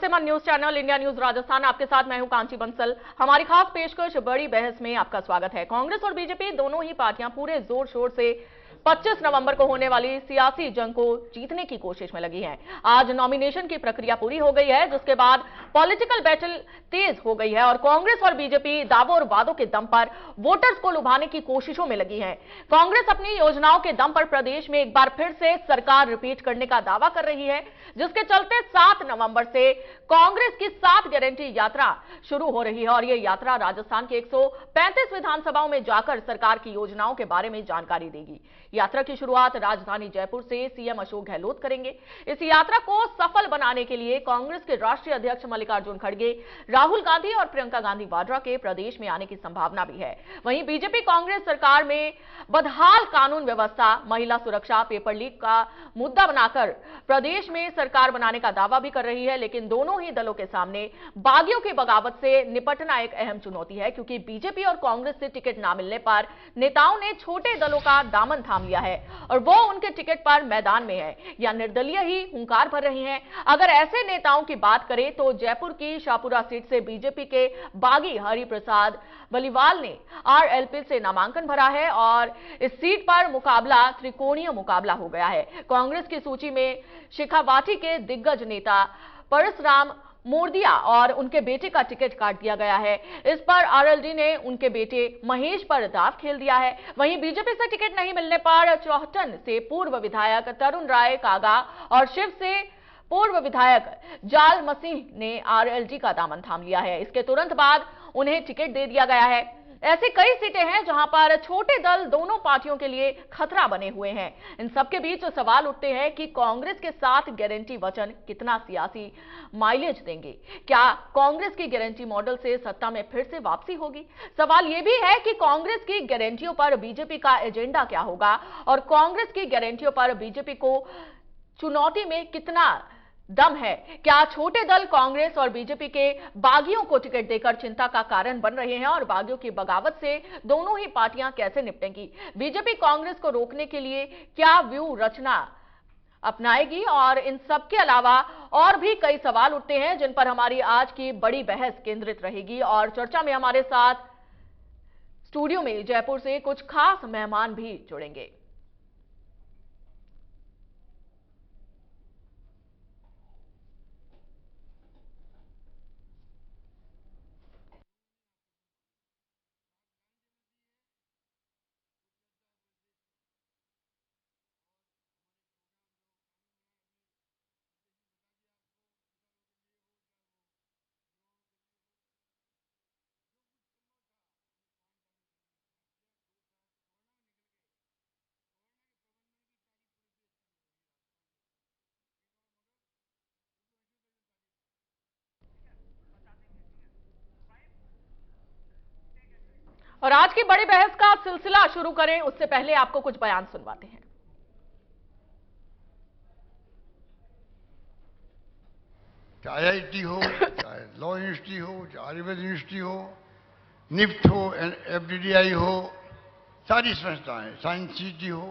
मन news channel India news Rajasthan, आपके साथ मैं हूं कांची बंसल। हमारी खास पेशकश बड़ी बहस में आपका स्वागत है। कांग्रेस और बीजेपी दोनों ही पार्टियां पूरे जोर शोर से 25 नवंबर को होने वाली सियासी जंग को जीतने की कोशिश में लगी हैं। आज नॉमिनेशन की प्रक्रिया पूरी हो गई है, जिसके बाद पॉलिटिकल बैटल तेज हो गई है और कांग्रेस और बीजेपी दावों और वादों के दम पर वोटर्स को लुभाने की कोशिशों में लगी है। कांग्रेस अपनी योजनाओं के दम पर प्रदेश में एक बार फिर से सरकार रिपीट करने का दावा कर रही है, जिसके चलते 7 नवंबर से कांग्रेस की 7 गारंटी यात्रा शुरू हो रही है और यह यात्रा राजस्थान के 135 विधानसभाओं में जाकर सरकार की योजनाओं के बारे में जानकारी देगी। यात्रा की शुरुआत राजधानी जयपुर से सीएम अशोक गहलोत करेंगे। इस यात्रा को सफल बनाने के लिए कांग्रेस के राष्ट्रीय अध्यक्ष मल्लिकार्जुन खड़गे, राहुल गांधी और प्रियंका गांधी वाड्रा के प्रदेश में आने की संभावना भी है। वहीं बीजेपी कांग्रेस सरकार में बदहाल कानून व्यवस्था, महिला सुरक्षा, पेपर लीक का मुद्दा बनाकर प्रदेश में सरकार बनाने का दावा भी कर रही है। लेकिन दोनों ही दलों के सामने बागियों की बगावत से निपटना एक अहम चुनौती है, क्योंकि बीजेपी और कांग्रेस से टिकट ना मिलने पर नेताओं ने छोटे दलों का दामन थाम लिया है और वो उनके टिकट पर मैदान में है या निर्दलीय ही हुंकार भर रही हैं। अगर ऐसे नेताओं की बात करें तो जयपुर की शाहपुरा सीट से बीजेपी के बागी हरि प्रसाद बलीवाल ने आरएलपी से नामांकन भरा है और इस सीट पर मुकाबला त्रिकोणीय मुकाबला हो गया है। कांग्रेस की सूची में शेखावाटी के दिग्गज नेता परसराम मोरदिया और उनके बेटे का टिकट काट दिया गया है। इस पर आरएलडी ने उनके बेटे महेश पर दांव खेल दिया है। वहीं बीजेपी से टिकट नहीं मिलने पर चौहटन से पूर्व विधायक तरुण राय कागा और शिव से पूर्व विधायक जाल मसीह ने आरएलडी का दामन थाम लिया है। इसके तुरंत बाद उन्हें टिकट दे दिया गया है। ऐसी कई सीटें हैं जहां पर छोटे दल दोनों पार्टियों के लिए खतरा बने हुए हैं। इन सबके बीच सवाल उठते हैं कि कांग्रेस के 7 गारंटी वचन कितना सियासी माइलेज देंगे। क्या कांग्रेस की गारंटी मॉडल से सत्ता में फिर से वापसी होगी? सवाल यह भी है कि कांग्रेस की गारंटियों पर बीजेपी का एजेंडा क्या होगा और कांग्रेस की गारंटियों पर बीजेपी को चुनौती में कितना दम है। क्या छोटे दल कांग्रेस और बीजेपी के बागियों को टिकट देकर चिंता का कारण बन रहे हैं और बागियों की बगावत से दोनों ही पार्टियां कैसे निपटेंगी? बीजेपी कांग्रेस को रोकने के लिए क्या व्यू रचना अपनाएगी? और इन सब के अलावा और भी कई सवाल उठते हैं जिन पर हमारी आज की बड़ी बहस केंद्रित रहेगी और चर्चा में हमारे साथ स्टूडियो में जयपुर से कुछ खास मेहमान भी जुड़ेंगे। और आज की बड़ी बहस का सिलसिला शुरू करें उससे पहले आपको कुछ बयान सुनवाते हैं। चाहे आईआईटी हो, चाहे लॉ यूनिवर्सिटी हो, चाहे आयुर्वेद यूनिवर्सिटी हो, निफ्ट हो, एफडीडीआई हो, सारी संस्थाएं, साइंस सिटी हो,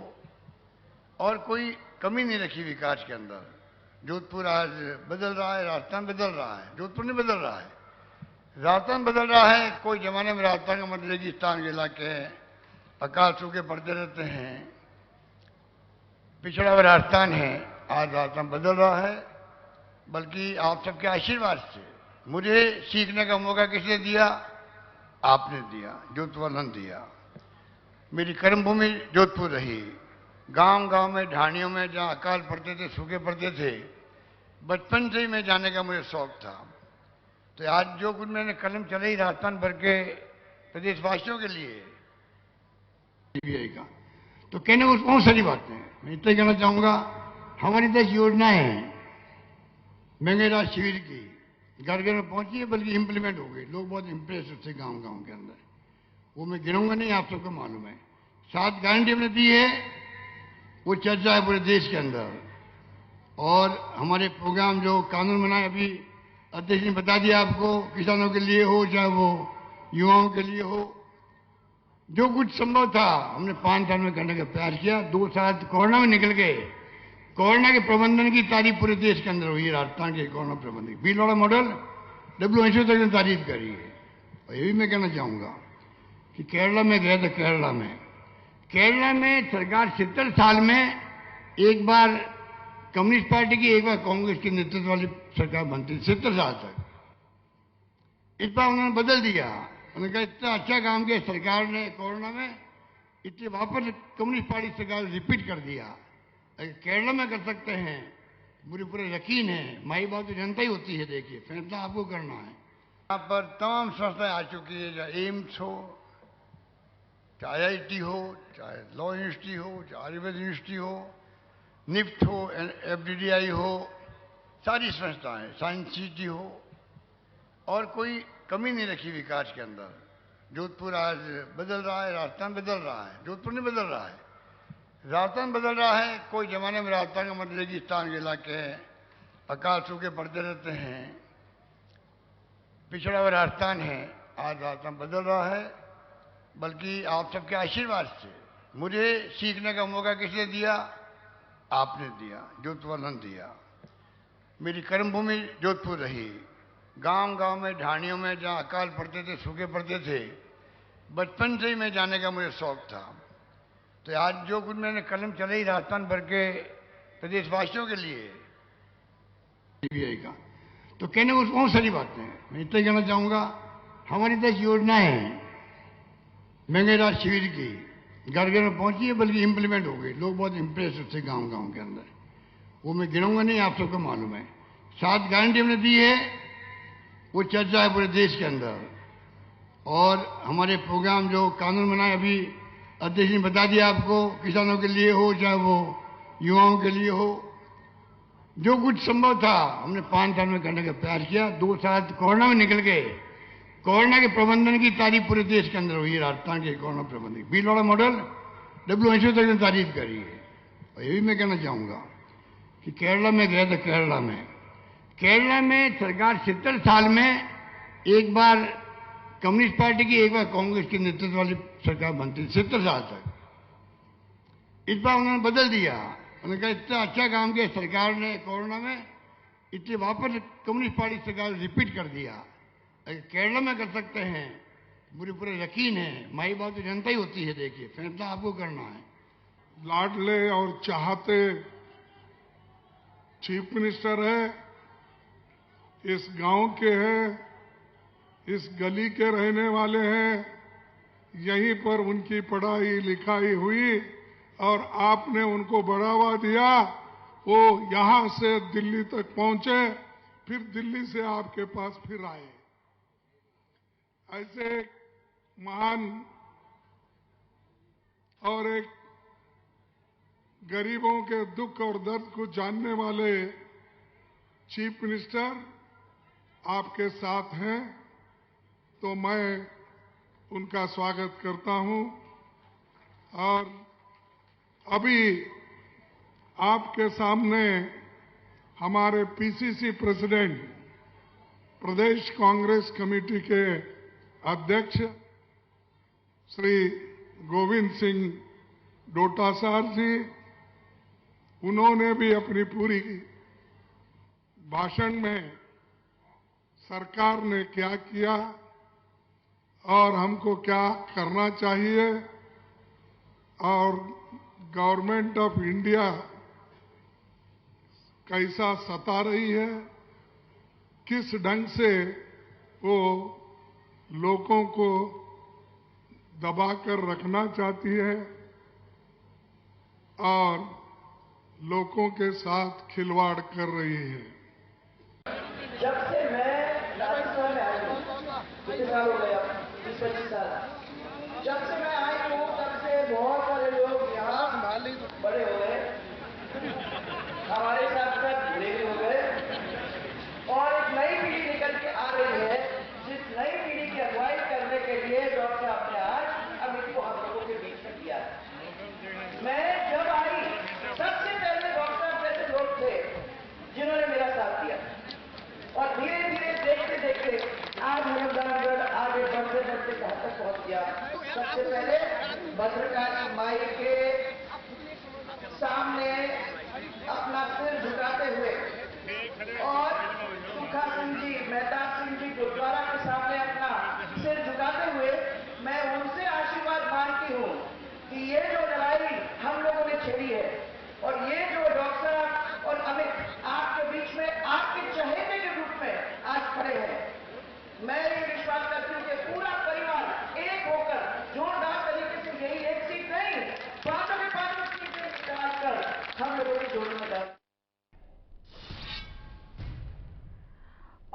और कोई कमी नहीं रखी विकास के अंदर। जोधपुर आज बदल रहा है, राजस्थान बदल रहा है, जोधपुर नहीं बदल रहा है, राजस्थान बदल रहा है। कोई जमाने में राजस्थान का मतलब रेगिस्तान के इलाके हैं, अकाल सूखे पड़ते रहते हैं, पिछड़ा हुआ राजस्थान है। आज राजस्थान बदल रहा है, बल्कि आप सबके आशीर्वाद से। मुझे सीखने का मौका किसने दिया? आपने दिया, जोधपुर ने दिया। मेरी कर्मभूमि जोधपुर रही। गांव गांव में, ढाणियों में जहां अकाल पड़ते थे, सूखे पड़ते थे, बचपन से ही मैं जाने का मुझे शौक था। तो आज जो कुछ मैंने कलम चलाई राजस्थान भर के प्रदेशवासियों के लिए का, तो कहने को बहुत सारी बातें हैं। मैं इतना कहना चाहूंगा, हमारी 10 योजनाएं हैं महंगे राज शिविर की, घर घर में पहुंची है, बल्कि इंप्लीमेंट हो गई। लोग बहुत इंप्रेस उससे गांव गांव के अंदर। वो मैं गिनूंगा नहीं, आप सबको मालूम है। 7 गारंटी हमने दी है, वो चर्चा है पूरे देश के अंदर। और हमारे प्रोग्राम जो कानून बनाए, अभी अध्यक्ष ने बता दिया आपको, किसानों के लिए हो चाहे वो युवाओं के लिए हो, जो कुछ संभव था हमने 5 साल में करने का प्रयास किया। 2 साल कोरोना में निकल गए, कोरोना के प्रबंधन की तारीफ पूरे देश के अंदर हुई है। राजस्थान के कोरोना प्रबंधन भीलवाड़ा मॉडल WHO तक ने तारीफ करी है। और ये भी मैं कहना चाहूंगा कि केरला में गए तो केरला में सरकार 70 साल में एक बार कम्युनिस्ट पार्टी की, एक बार कांग्रेस के नेतृत्व वाली सरकार बनती थी 70 साल तक। इस बार उन्होंने बदल दिया। उन्होंने कहा इतना अच्छा काम किया सरकार ने कोरोना में, इसलिए वापस कम्युनिस्ट पार्टी सरकार रिपीट कर दिया। अगर केरला में कर सकते हैं, मुझे पूरा यकीन है, माई बात तो जनता ही होती है। देखिए फैसला आपको करना है। यहाँ पर तमाम संस्थाएं आ चुकी है, चाहे एम्स हो, चाहे IIT हो, चाहे लॉ यूनिवर्सिटी हो, चाहे आयुर्वेद यूनिवर्सिटी हो, निफ्ट हो, FDDI हो, सारी संस्थाएं, साइंस सिटी हो, और कोई कमी नहीं रखी विकास के अंदर। जोधपुर आज बदल रहा है, राजस्थान बदल रहा है, जोधपुर नहीं बदल रहा है, राजस्थान बदल रहा है। कोई जमाने में राजस्थान का मतलब रेगिस्तान के इलाके हैं, अकाल सूखे पड़ते रहते हैं, पिछड़ा हुआ राजस्थान है। आज राजस्थान बदल रहा है, बल्कि आप सबके आशीर्वाद से। मुझे सीखने का मौका किसने दिया? आपने दिया, जोधपुर ने दिया। मेरी कर्मभूमि जोधपुर रही। गांव गांव में, ढाणियों में जहां अकाल पड़ते थे, सूखे पड़ते थे, बचपन से ही मैं जाने का मुझे शौक था। तो आज जो कुछ मैंने कलम चलाई राजस्थान भर के प्रदेशवासियों के लिए CBI का, तो कहने को बहुत सारी बातें हैं। मैं इतना कहना चाहूंगा, हमारी 10 योजनाएं हैं महंगे राज शिविर की, घर घर में पहुंची है, बल्कि इंप्लीमेंट हो गई। लोग बहुत इंप्रेस उससे गांव गांव के अंदर। वो मैं गिनाऊंगा नहीं, आप सबको मालूम है। 7 गारंटी हमने दी है, वो चर्चा है पूरे देश के अंदर। और हमारे प्रोग्राम जो कानून बनाए, अभी अध्यक्ष ने बता दिया आपको, किसानों के लिए हो, चाहे वो युवाओं के लिए हो, जो कुछ संभव था हमने 5 साल में करने का प्रयास किया। 2 साल कोरोना में निकल गए। कोरोना के प्रबंधन की तारीफ पूरे देश के अंदर हुई है। राजस्थान के कोरोना प्रबंधन भीलवाड़ा मॉडल WHO तक ने तारीफ करी है। और ये भी मैं कहना चाहूंगा कि केरला में गए तो केरला में सरकार 70 साल में एक बार कम्युनिस्ट पार्टी की, एक बार कांग्रेस के नेतृत्व वाली सरकार बनती थी 70 साल तक। इस बार उन्होंने बदल दिया। उन्होंने कहा इतना अच्छा काम किया सरकार ने कोरोना में, इसलिए वापस कम्युनिस्ट पार्टी सरकार रिपीट कर दिया। अगर केरला में कर सकते हैं, मुझे पूरा यकीन है, माई बात तो जनता ही होती है। देखिए फैसला आपको करना है। लाडले और चाहते चीफ मिनिस्टर है, इस गांव के हैं, इस गली के रहने वाले हैं, यहीं पर उनकी पढ़ाई लिखाई हुई और आपने उनको बढ़ावा दिया। वो यहां से दिल्ली तक पहुंचे, फिर दिल्ली से आपके पास फिर आए। ऐसे महान और एक गरीबों के दुख और दर्द को जानने वाले चीफ मिनिस्टर आपके साथ हैं, तो मैं उनका स्वागत करता हूं। और अभी आपके सामने हमारे PCC प्रेसिडेंट, प्रदेश कांग्रेस कमेटी के अध्यक्ष श्री गोविंद सिंह डोटासरा जी, उन्होंने भी अपनी पूरी भाषण में सरकार ने क्या किया और हमको क्या करना चाहिए और गवर्नमेंट ऑफ इंडिया कैसा सता रही है, किस ढंग से वो लोगों को दबाकर रखना चाहती है और लोगों के साथ खिलवाड़ कर रही है। जब से मैं राजस्थान में आई हूँ, कितने साल हो गए? 20-25 साल। जब से मैं आई हूँ तब से बहुत सारे लोग यहाँ बड़े हो गए, हमारे साथ साथ बूढ़े भी हो गए, और एक नई पीढ़ी निकल के आ रही है, जिस नई पीढ़ी की अगुवाई करने के लिए डॉक्टर साहब ने आज अब इनको हम लोगों के बीच में किया। मैं जब आई, सबसे पहले डॉक्टर साहब जैसे लोग थे जिन्होंने मेरा साथ दिया, और धीरे धीरे देखते देखते आज मुजफ्फरगढ़ आगे बढ़ते बढ़ते कहां तक पहुंच गया। सबसे पहले भद्रकाली माई के सामने अपने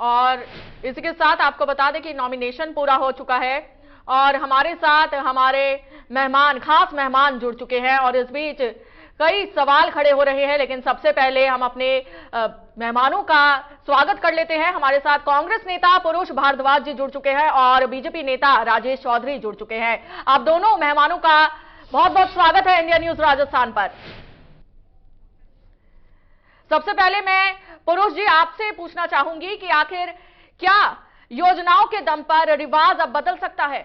और इसी के साथ आपको बता दें कि नॉमिनेशन पूरा हो चुका है और हमारे साथ हमारे मेहमान, खास मेहमान जुड़ चुके हैं और इस बीच कई सवाल खड़े हो रहे हैं, लेकिन सबसे पहले हम अपने मेहमानों का स्वागत कर लेते हैं। हमारे साथ कांग्रेस नेता पुरुष भारद्वाज जी जुड़ चुके हैं और बीजेपी नेता राजेश चौधरी जुड़ चुके हैं। आप दोनों मेहमानों का बहुत बहुत स्वागत है इंडिया न्यूज राजस्थान पर। सबसे पहले मैं पुरुष जी आपसे पूछना चाहूंगी कि आखिर क्या योजनाओं के दम पर रिवाज अब बदल सकता है?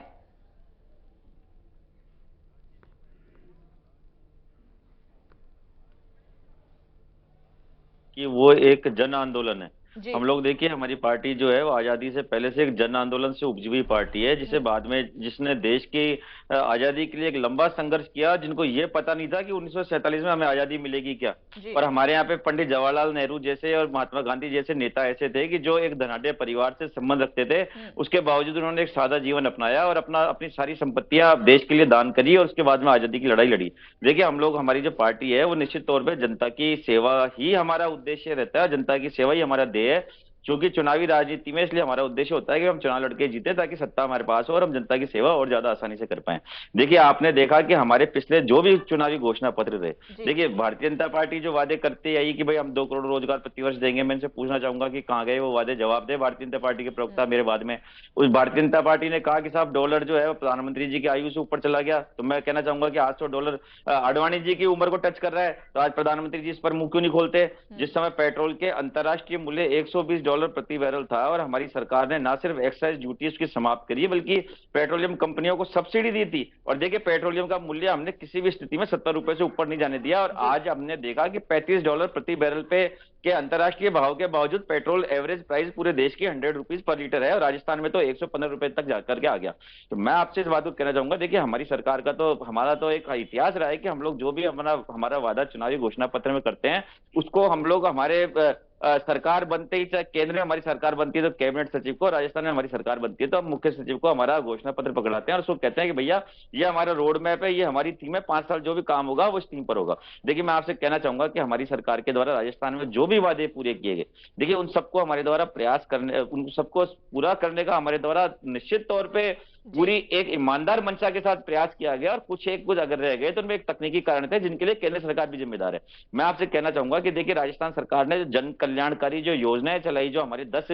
कि वो एक जन आंदोलन है। जी। हम लोग देखिए, हमारी पार्टी जो है वो आजादी से पहले से एक जन आंदोलन से उपजी हुई पार्टी है, जिसे बाद में जिसने देश की आजादी के लिए एक लंबा संघर्ष किया, जिनको ये पता नहीं था कि 1947 में हमें आजादी मिलेगी क्या। पर हमारे यहाँ पे पंडित जवाहरलाल नेहरू जैसे और महात्मा गांधी जैसे नेता ऐसे थे कि जो एक धनाढ़ परिवार से संबंध रखते थे, उसके बावजूद उन्होंने एक सादा जीवन अपनाया और अपनी सारी संपत्तियां देश के लिए दान करी और उसके बाद में आजादी की लड़ाई लड़ी। देखिए, हम लोग, हमारी जो पार्टी है वो निश्चित तौर पर जनता की सेवा ही हमारा उद्देश्य रहता है, जनता की सेवा ही हमारा ध्येय है। क्योंकि चुनावी राजनीति में इसलिए हमारा उद्देश्य होता है कि हम चुनाव लड़के जीते ताकि सत्ता हमारे पास हो और हम जनता की सेवा और ज्यादा आसानी से कर पाए। देखिए, आपने देखा कि हमारे पिछले जो भी चुनावी घोषणा पत्र थे, देखिए भारतीय जनता पार्टी जो वादे करते आई कि भाई हम 2 करोड़ रोजगार प्रतिवर्ष देंगे, मैं इनसे पूछना चाहूंगा कि कहां गए वो वादे? जवाब दे भारतीय जनता पार्टी के प्रवक्ता मेरे बाद में। उस भारतीय जनता पार्टी ने कहा कि साहब डॉलर जो है वो प्रधानमंत्री जी की आयु से ऊपर चला गया, तो मैं कहना चाहूंगा कि $800 आडवाणी जी की उम्र को टच कर रहा है, तो आज प्रधानमंत्री जी इस पर मुंह क्यों नहीं खोलते? जिस समय पेट्रोल के अंतर्राष्ट्रीय मूल्य $120 प्रति बैरल था और हमारी सरकार ने ना सिर्फ एक्साइज ड्यूटी उसकी समाप्त करी बल्कि पेट्रोलियम कंपनियों को सब्सिडी दी थी। और देखिए, पेट्रोलियम का मूल्य हमने किसी भी स्थिति में 70 रुपए से ऊपर नहीं जाने दिया और आज हमने देखा कि $35 प्रति बैरल पे के अंतर्राष्ट्रीय भाव के बावजूद पेट्रोल एवरेज प्राइस पूरे देश की 100 रुपीज पर लीटर है और राजस्थान में तो 115 रुपए तक जाकर के आ गया। तो मैं आपसे इस बात को कहना चाहूंगा, देखिए हमारी सरकार का तो, हमारा तो एक इतिहास रहा है कि हम लोग जो भी हमारा वादा चुनावी घोषणा पत्र में करते हैं उसको हम लोग हमारे सरकार बनते ही, चाहे केंद्र में हमारी सरकार बनती है तो कैबिनेट सचिव को, राजस्थान में हमारी सरकार बनती है तो हम मुख्य सचिव को हमारा घोषणा पत्र पकड़ाते हैं और उसको कहते हैं कि भैया ये हमारा रोड मैप है, ये हमारी थीम है, 5 साल जो भी काम होगा वो इस थीम पर होगा। देखिए, मैं आपसे कहना चाहूंगा कि हमारी सरकार के द्वारा राजस्थान में जो भी वादे पूरे किए गए, देखिए उन सबको हमारे द्वारा प्रयास करने, उन सबको पूरा करने का हमारे द्वारा निश्चित तौर पे पूरी एक ईमानदार मंशा के साथ प्रयास किया गया और कुछ अगर रह गए तो उनमें एक तकनीकी कारण थे जिनके लिए केंद्र सरकार भी जिम्मेदार है। मैं आपसे कहना चाहूंगा कि देखिए, राजस्थान सरकार ने जो जन कल्याणकारी जो योजनाएं चलाई, जो हमारे 10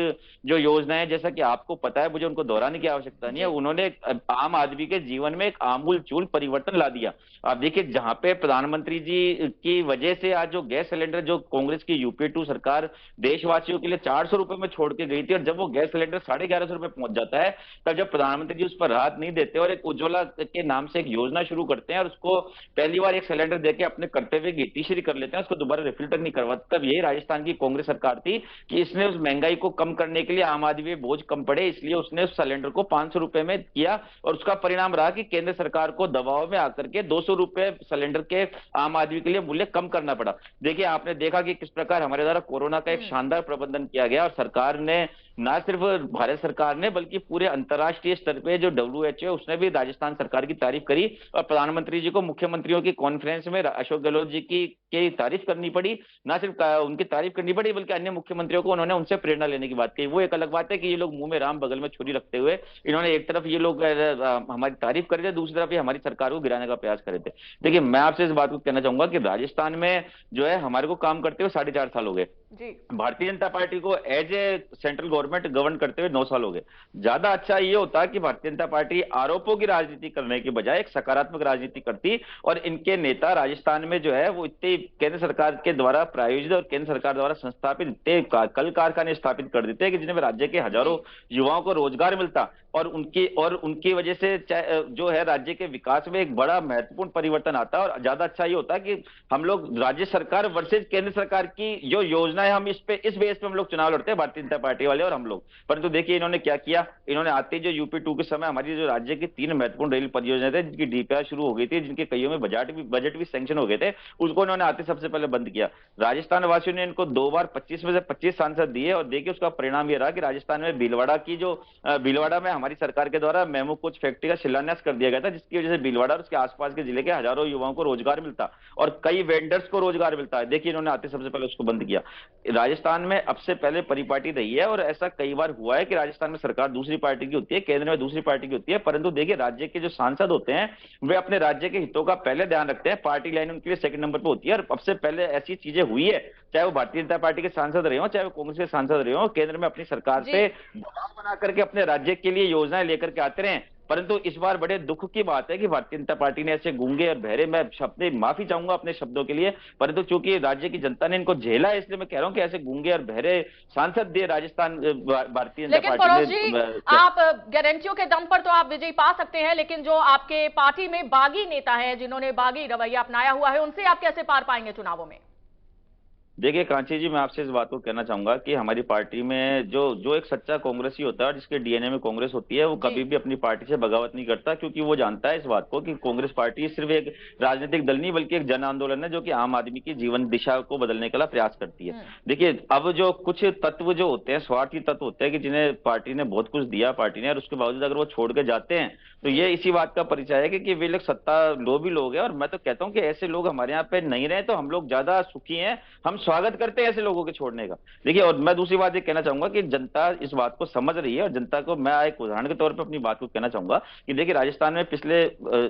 जो योजनाएं, जैसा कि आपको पता है, मुझे उनको दोहराने की आवश्यकता नहीं है, उन्होंने आम आदमी के जीवन में एक आमूल चूल परिवर्तन ला दिया। आप देखिए, जहां पे प्रधानमंत्री जी की वजह से आज जो गैस सिलेंडर जो कांग्रेस की यूपीए 2 सरकार देशवासियों के लिए 400 रुपए में छोड़ के गई थी और जब वो गैस सिलेंडर 1150 रुपए पहुंच जाता है, तब जब प्रधानमंत्री जी उस पर राहत नहीं देते और एक उज्ज्वला के नाम से एक योजना शुरू करते हैं और उसको पहली बार एक सिलेंडर देके अपने कर्तव्य की तीसरी कर लेते हैं, उसको दोबारा रिफिल तक नहीं करवाते, तब यही राजस्थान की कांग्रेस सरकार थी कि इसने उस महंगाई को कम करने के लिए, आम आदमी पे बोझ कम पड़े इसलिए उसने उस सिलेंडर को 500 रुपए में किया और उसका परिणाम रहा कि केंद्र सरकार को दबाव में आकर के 200 रुपए सिलेंडर के आम आदमी के लिए मूल्य कम करना पड़ा। देखिए, आपने देखा कि किस प्रकार हमारे द्वारा कोरोना का एक शानदार प्रबंधन किया गया और सरकार ने, ना सिर्फ भारत सरकार ने बल्कि पूरे अंतर्राष्ट्रीय स्तर पे जो WHO उसने भी राजस्थान सरकार की तारीफ करी और प्रधानमंत्री जी को मुख्यमंत्रियों की कॉन्फ्रेंस में अशोक गहलोत जी की तारीफ करनी पड़ी, ना सिर्फ उनकी तारीफ करनी पड़ी बल्कि अन्य मुख्यमंत्रियों को उन्होंने उनसे प्रेरणा लेने की बात कही। वो एक अलग बात है कि ये लोग मुंह में राम बगल में छुरी रखते हुए इन्होंने एक तरफ ये लोग हमारी तारीफ कर रहे थे, दूसरी तरफ ये हमारी सरकार को गिराने का प्रयास कर रहे थे। देखिए, मैं आपसे इस बात को कहना चाहूंगा कि राजस्थान में जो है हमारे को काम करते हुए 4.5 साल हो गए, भारतीय जनता पार्टी को as a central government govern करते हुए 9 साल हो गए। ज्यादा अच्छा ये होता कि भारतीय जनता पार्टी आरोपों की राजनीति करने के बजाय एक सकारात्मक राजनीति करती और इनके नेता राजस्थान में जो है वो इतने केंद्र सरकार के द्वारा प्रायोजित और केंद्र सरकार द्वारा संस्थापित इतने कल कारखाने स्थापित कर देते कि जिनमें राज्य के हजारों युवाओं को रोजगार मिलता और उनकी वजह से जो है राज्य के विकास में एक बड़ा महत्वपूर्ण परिवर्तन आता है। और ज्यादा अच्छा ये होता है कि हम लोग राज्य सरकार वर्सेज केंद्र सरकार की जो योजना है, हम इस बेस पे हम लोग चुनाव लड़ते हैं, भारतीय जनता पार्टी वाले और हम लोग। परंतु देखिए, इन्होंने क्या किया, इन्होंने आते जो यूपी 2 के समय हमारी जो राज्य की 3 महत्वपूर्ण रेल परियोजनाएं थे जिनकी DPR शुरू हो गई थी, जिनके कईयों में बजट भी सैंक्शन हो गए थे, उसको इन्होंने आते सबसे पहले बंद किया। राजस्थान वासियों ने इनको 2 बार 25 में से 25 सांसद दिए और देखिए उसका परिणाम यह रहा कि राजस्थान में भीलवाड़ा में हमारी सरकार के द्वारा मेमू कोच फैक्ट्री का शिलान्यास कर दिया गया था, जिसकी वजह से भीलवाड़ा और उसके आसपास के जिले के हजारों युवाओं को रोजगार मिलता और कई वेंडर्स को रोजगार मिलता है। देखिए इन्होंने आते सबसे पहले उसको बंद किया। राजस्थान में अब से पहले परिपाटी रही है और ऐसा कई बार हुआ है कि राजस्थान में सरकार दूसरी पार्टी की होती है, केंद्र में दूसरी पार्टी की होती है, परंतु देखिए राज्य के जो सांसद होते हैं वे अपने राज्य के हितों का पहले ध्यान रखते हैं, पार्टी लाइन उनके लिए सेकंड नंबर पर होती है। और अब से पहले ऐसी चीजें हुई है, चाहे वो भारतीय जनता पार्टी के सांसद रहे हो, चाहे वो कांग्रेस के सांसद रहे हो, केंद्र में अपनी सरकार पे दबाव बना करके अपने राज्य के लिए योजनाएं लेकर के आते रहे। परंतु इस बार बड़े दुख की बात है कि भारतीय जनता पार्टी ने ऐसे गूंगे और बहरे, मैं शब्द माफी चाहूंगा अपने शब्दों के लिए, परंतु चूंकि राज्य की जनता ने इनको झेला है, इसलिए मैं कह रहा हूं कि ऐसे गूंगे और बहरे सांसद दिए राजस्थान भारतीय जनता लेकिन पार्टी जी, ने। आप गारंटियों के दम पर तो आप विजयी पा सकते हैं, लेकिन जो आपके पार्टी में बागी नेता है, जिन्होंने बागी रवैया अपनाया हुआ है, उनसे आप कैसे पार पाएंगे चुनावों में? देखिए कांची जी, मैं आपसे इस बात को कहना चाहूंगा कि हमारी पार्टी में जो एक सच्चा कांग्रेसी होता है और जिसके डीएनए में कांग्रेस होती है, वो कभी भी अपनी पार्टी से बगावत नहीं करता, क्योंकि वो जानता है इस बात को कि कांग्रेस पार्टी सिर्फ एक राजनीतिक दल नहीं बल्कि एक जन आंदोलन है जो कि आम आदमी की जीवन दिशा को बदलने का प्रयास करती है। देखिए अब जो कुछ तत्व जो होते हैं, स्वार्थी तत्व होते हैं कि जिन्हें पार्टी ने बहुत कुछ दिया पार्टी ने, और उसके बावजूद अगर वो छोड़ के जाते हैं तो ये इसी बात का परिचय है कि वे लोग सत्ता लोभी लोग हैं। और मैं तो कहता हूं कि ऐसे लोग हमारे यहाँ पे नहीं रहे तो हम लोग ज्यादा सुखी हैं, हम स्वागत करते हैं ऐसे लोगों के छोड़ने का। देखिए और मैं दूसरी बात ये कहना चाहूंगा कि जनता इस बात को समझ रही है, और जनता को मैं एक उदाहरण के तौर पर अपनी बात को कहना चाहूंगा कि देखिए राजस्थान में पिछले